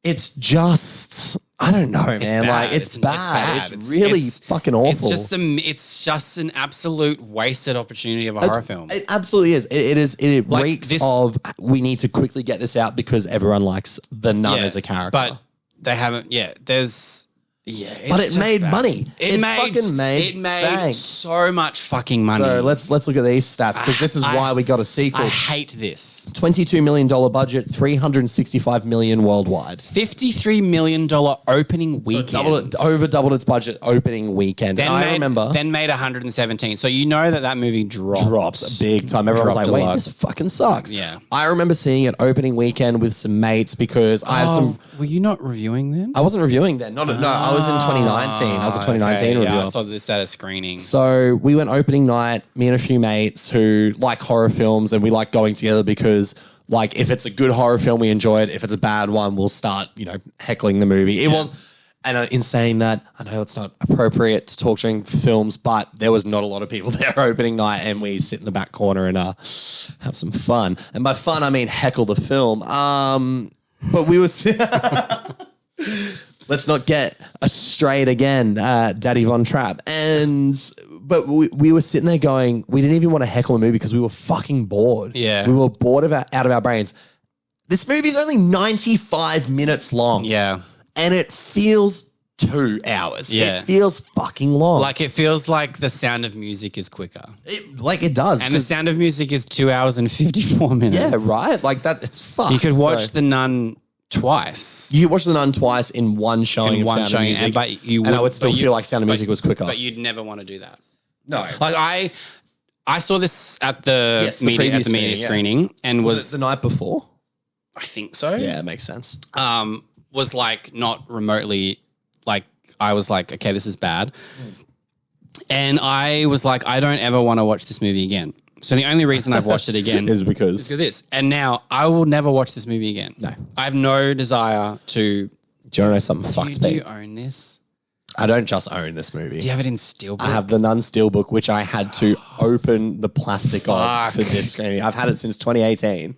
it's just, I don't know, man. Like, it's bad. It's really fucking awful. It's just an absolute wasted opportunity of a horror film. It absolutely is. It like reeks of, we need to quickly get this out because everyone likes the nun as a character. But they haven't, but it made money. It made so much fucking money. So let's look at these stats, because this is why we got a sequel. I hate this. $22 million budget, $365 million worldwide. $53 million opening weekend. So doubled its budget opening weekend. Then made 117. So you know that movie drops big time. Everyone was like, wait, this fucking sucks. Yeah. I remember seeing it opening weekend with some mates because I have some. Were you not reviewing then? I wasn't reviewing then. No, I was in 2019. I was a 2019 reviewer. Yeah, I saw this at a screening. So we went opening night, me and a few mates who like horror films, and we like going together because, like, if it's a good horror film, we enjoy it. If it's a bad one, we'll start, heckling the movie. It was, and in saying that, I know it's not appropriate to talk during films, but there was not a lot of people there opening night, and we sit in the back corner and have some fun. And by fun, I mean heckle the film. But we were... Let's not get straight again, Daddy Von Trapp. But we were sitting there going, we didn't even want to heckle the movie because we were fucking bored. Yeah. We were bored out of our brains. This movie's only 95 minutes long. Yeah. And it feels 2 hours. Yeah. It feels fucking long. Like, it feels like The Sound of Music is quicker. It does. And The Sound of Music is 2 hours and 54 minutes. Yeah, right? Like that, it's fucked. You could watch The Nun twice. You watch The Nun twice in one showing of Sound of Music. And I would still feel like Sound of Music was quicker. But you'd never want to do that. No. Like, I saw this at the media screening, and was it the night before? I think so. Yeah, it makes sense. Was like not remotely, like, I was like, okay, this is bad. And I was like, I don't ever want to watch this movie again. So the only reason I've watched it again is because of this. And now I will never watch this movie again. No. I have no desire to. Do you want to know something fucked, Do you own this? I don't just own this movie. Do you have it in steelbook? I have the Nun Steelbook, which I had to open the plastic of for this screening. I've had it since 2018.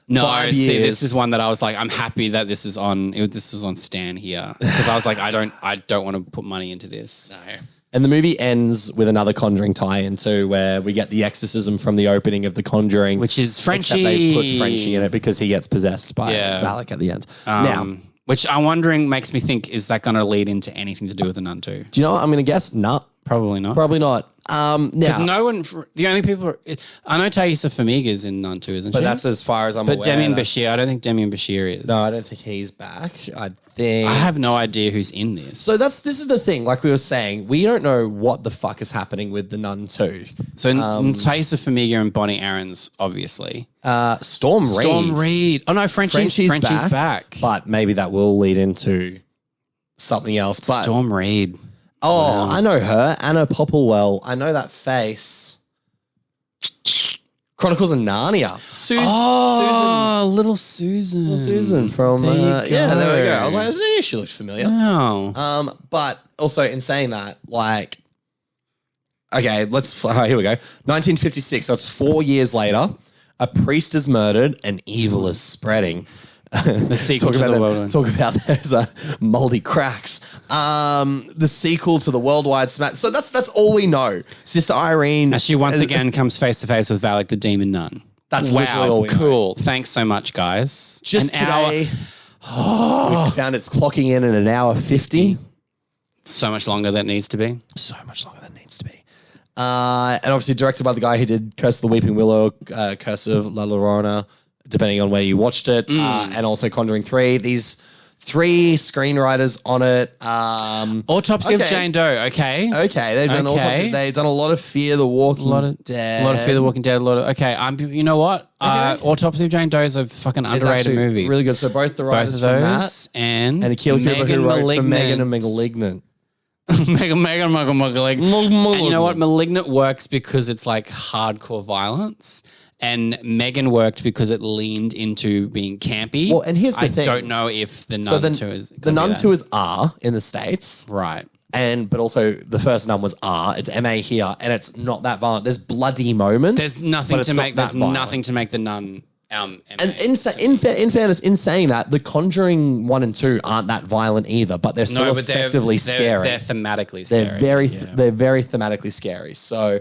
No, 5 see, years. this is one that I was like, I'm happy that this is on. This was on Stan here because I was like, I don't want to put money into this. No. And the movie ends with another Conjuring tie-in too, where we get the exorcism from the opening of The Conjuring, Which is Frenchie. Except they put Frenchie in it because he gets possessed by Valak at the end. Now, which I'm wondering makes me think, is that going to lead into anything to do with the Nun II? do you know what I'm going to guess? No, Probably not. probably not. Because Now, no one, the only people, I know Thaisa Farmiga's in Nun II, isn't but she? that's as far as I'm aware. But Demian That's- Bashir, I don't think Demian Bashir is. No, I don't think he's back. I think. I have no idea who's in this. So this is the thing. Like we were saying, we don't know what the fuck is happening with the Nun II. So Thaisa Farmiga and Bonnie Aarons, obviously. Storm Reid. Storm Reid. Oh no, Frenchie's back. But maybe that will lead into something else. But Storm Reid. oh, I know her, Anna Popplewell. I know that face. Chronicles of Narnia. Little Susan. Susan from There you yeah, there we go. go. I was like, yeah, she looks familiar. Oh. But also in saying that, like, okay, here we go. 1956. So it's 4 years later. A priest is murdered and evil is spreading. The sequel to the world. Talk about those moldy cracks. The sequel to the worldwide smash. So that's all we know. Sister Irene. As she once again comes face to face with Valak, the demon nun. That's literally all we know. Cool. Thanks so much, guys. Just today, we found it's clocking in at an hour 50. So much longer than it needs to be. So much longer than it needs to be. And obviously directed by the guy who did Curse of the Weeping Willow, Curse of La Llorona, depending on where you watched it, and also Conjuring 3. These 3 screenwriters on it. Autopsy of Jane Doe, okay. Okay, they've done Autopsy. They've done a lot of Fear the Walking Dead. A lot of Fear the Walking Dead. Okay, you know what? Autopsy of Jane Doe is a fucking It's underrated actually movie. really good. So both the writers Both of from those that and Akira Cooper who wrote for Megan and Malignant. Malignant. And you know what? Malignant works because it's like hardcore violence. And Megan worked because it leaned into being campy. Well, and here's the thing. I don't know if the Nun 2 is... The Nun 2 is R in the States. Right. But also the first Nun was R. It's MA here, and it's not that violent. There's bloody moments. There's nothing to make the Nun... And in fairness, in saying that, The Conjuring 1 and 2 aren't that violent either, but they're still effectively scary. They're thematically scary. They're very thematically scary. So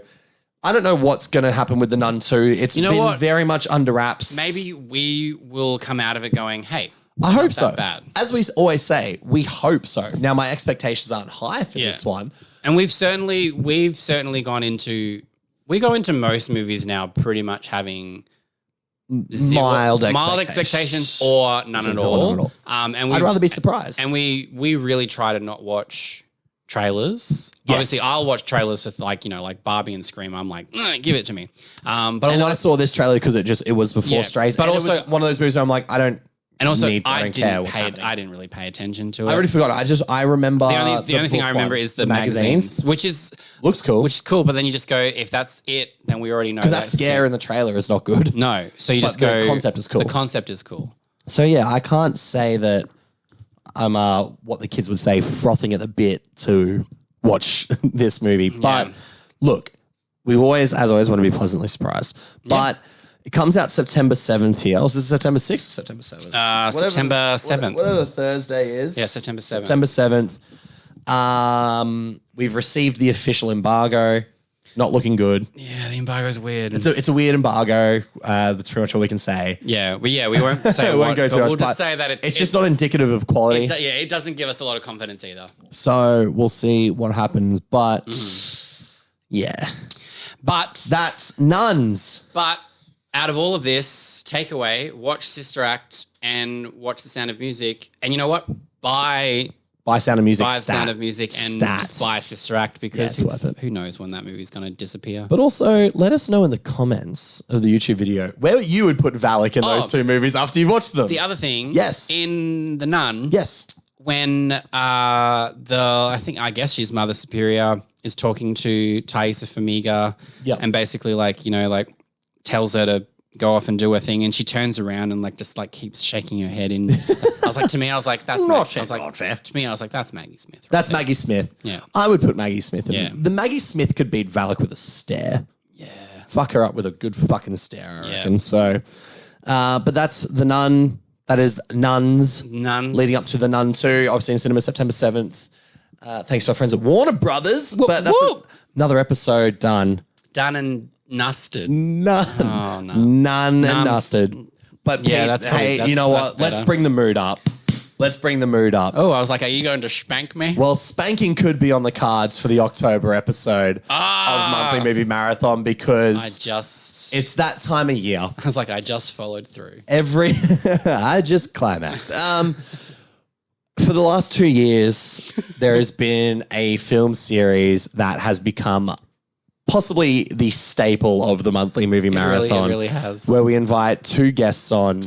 I don't know what's going to happen with The Nun 2. It's been very much under wraps. Maybe we will come out of it going, hey, I hope so. Bad. As we always say, we hope so. Now, my expectations aren't high for this one. And we've certainly gone into... We go into most movies now pretty much having... Mild expectations or none at all. And I'd rather be surprised. And we really try to not watch trailers. Yes. Obviously, I'll watch trailers for like Barbie and Scream. I'm like, give it to me. But I saw this trailer because it was before Strays. But and also it was one of those movies where I'm like, I don't. And also, I I didn't really pay attention to it. I already forgot. I remember the only thing I remember is the magazines, which looks cool. Which is cool, but then you just go, if that's it, then we already know because that scare in the trailer is not good. No, so you just go. The concept is cool. The concept is cool. So yeah, I can't say that I'm what the kids would say frothing at the bit to watch this movie, but look, we always, as always, want to be pleasantly surprised, but. It comes out September 7th here. Was it September 6th or September 7th? September 7th. Whatever Thursday is. Yeah, September 7th. September 7th. We've received the official embargo. Not looking good. Yeah, the embargo's weird. It's a weird embargo. That's pretty much all we can say. Yeah, we won't say we won't go too much, we'll just say that it's just not indicative of quality. It doesn't give us a lot of confidence either. So we'll see what happens. But yeah. But that's Nuns. But out of all of this, takeaway, watch Sister Act and watch The Sound of Music. And you know what? Buy Sound of Music. Buy Sound of Music and just buy Sister Act because it's worth it. Who knows when that movie's going to disappear. But also, let us know in the comments of the YouTube video where you would put Valak in those 2 movies after you watched them. The other thing, in The Nun, when I guess she's Mother Superior is talking to Thaisa Farmiga and basically tells her to go off and do her thing, and she turns around and like just like keeps shaking her head. In I was like, that's Not fair. I was like, not fair. To me, I was like, that's Maggie Smith. Right That's there. Maggie Smith. Yeah. I would put Maggie Smith in. Yeah. The Maggie Smith could beat Valak with a stare. Yeah. Fuck her up with a good fucking stare, I Yeah. reckon. So, but that's The Nun. That is Nuns. Nuns. Leading up to The Nun II, obviously in cinema September 7th. Thanks to our friends at Warner Brothers. But that's another episode done. Done and Nusted. None. Oh, no. None and Nuns. Nusted. But Yeah, Pete, that's probably- hey, that's- you know that's what? Let's better. bring the mood up. Let's bring the mood up. Oh, I was like, are you going to spank me? Well, spanking could be on the cards for the October episode of Monthly Movie Marathon because it's that time of year. I was like, I just followed through. I just climaxed. For the last 2 years, there has been a film series that has become possibly the staple of the Monthly Movie Marathon. It really has. Where we invite two guests on.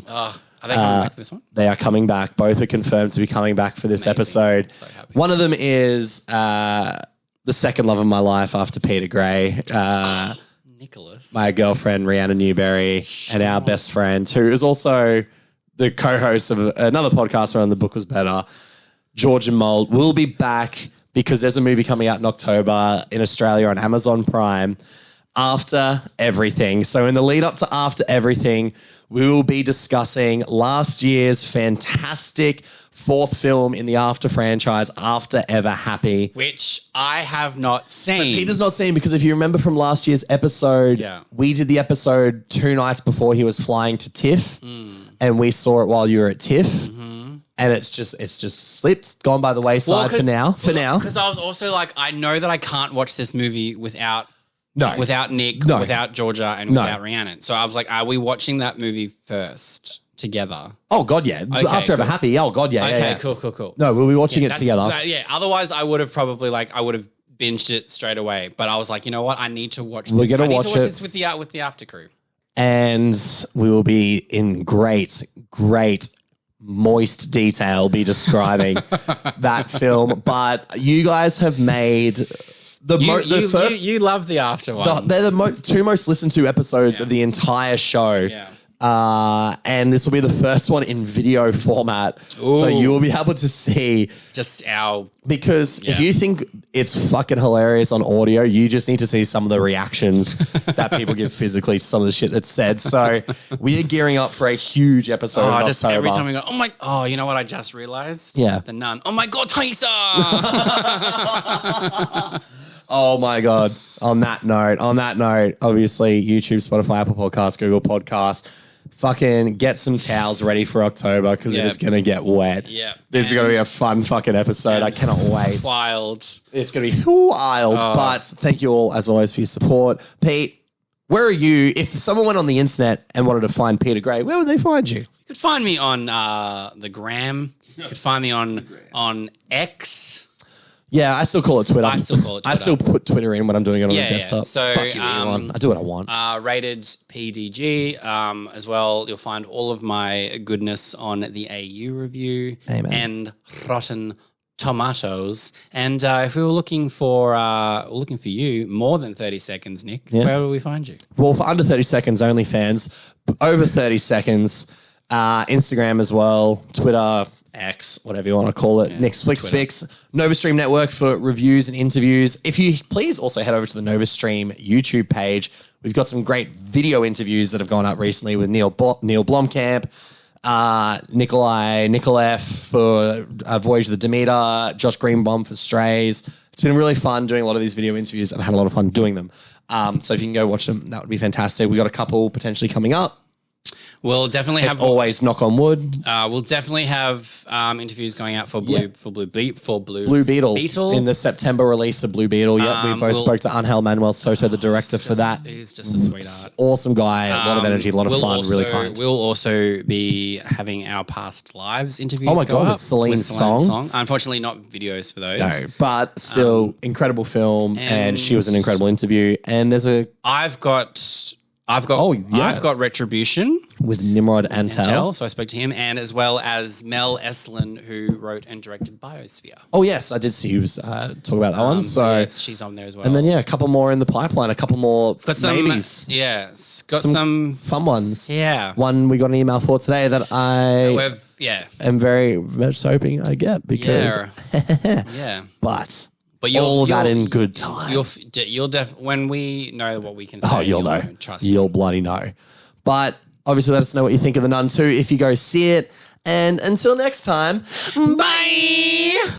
Are they coming back for this one? They are coming back. Both are confirmed to be coming back for this episode. So happy. One of them is the second love of my life after Peter Gray. Nicholas. My girlfriend, Rhiannon Newberry, and our best friend, who is also the co-host of another podcast around The Book Was Better, George and Mold, will be back because there's a movie coming out in October in Australia on Amazon Prime, After Everything. So in the lead up to After Everything, we will be discussing last year's fantastic fourth film in the After franchise, After Ever Happy. Which I have not seen. Peter's not seen because if you remember from last year's episode, we did the episode 2 nights before he was flying to TIFF, and we saw it while you were at TIFF. And it's just slipped, gone by the wayside for now. Because I was also like, I know that I can't watch this movie without Nick, without Georgia, and without Rhiannon. So I was like, are we watching that movie first together? Oh, God, yeah. Okay, After Ever Happy. Oh, God, yeah. Okay, yeah. cool. No, we'll be watching it together. Otherwise I would have probably I would have binged it straight away. But I was like, you know what? I need to watch this. We're gonna watch this with the After crew. And we will be in great moist detail be describing that film. But you guys have made you love the After ones. They're the two most listened to episodes of the entire show. Yeah. And this will be the first one in video format. Ooh. So you will be able to see just our... Because if you think it's fucking hilarious on audio, you just need to see some of the reactions that people give physically to some of the shit that's said. So we are gearing up for a huge episode in just October. Every time we go, you know what I just realized? Yeah. The Nun. Oh my God, Taisa! Oh my God. On that note, obviously YouTube, Spotify, Apple Podcasts, Google Podcasts, fucking get some towels ready for October because it is going to get wet. Yeah. This is going to be a fun fucking episode. I cannot wait. Wild. It's going to be wild. But thank you all, as always, for your support. Pete, where are you? If someone went on the internet and wanted to find Peter Gray, where would they find you? You could find me on the gram. You could find me on X. Yeah, I still call it Twitter. I still put Twitter in when I'm doing it on the desktop. So, fuck you, Elon. I do what I want. Rated PDG as well. You'll find all of my goodness on the AU review. Amen. And Rotten Tomatoes. And if we were looking for you, more than 30 seconds, Nick, where will we find you? Well, for under 30 seconds, OnlyFans. Over 30 seconds, Instagram as well, Twitter, X, whatever you want to call it, nicksflicksfix, NovaStream Network for reviews and interviews. If you please also head over to the NovaStream YouTube page. We've got some great video interviews that have gone up recently with Neil Blomkamp, Nikolef for Voyage of the Demeter, Josh Greenbaum for Strays. It's been really fun doing a lot of these video interviews. I've had a lot of fun doing them. So if you can go watch them, that would be fantastic. We got a couple potentially coming up. We'll definitely have always knock on wood. We'll definitely have interviews going out for Blue Beetle in the September release of Blue Beetle. Yep, we both spoke to Angel Manuel Soto, the director for that. He's just a sweetheart, awesome guy, a lot of energy, a lot of fun, really kind. We'll also be having our past lives interviews. Oh my God, with Celine's song. Unfortunately, not videos for those. No, but still incredible film, and she was an incredible interview. And there's I've got Retribution. with Nimrod and Tell. So I spoke to him, and as well as Mel Eslin, who wrote and directed Biosphere. Oh, yes, I did see he was talking about that one. So yes, she's on there as well. And then, a couple more in the pipeline, a couple more got some, maybes. Yeah, got some fun ones. Yeah. One we got an email for today that I am very much hoping I get because... But all that in good time. You'll when we know what we can say. You'll know. Trust me. You'll bloody know. But obviously let us know what you think of The Nun II if you go see it. And until next time, bye!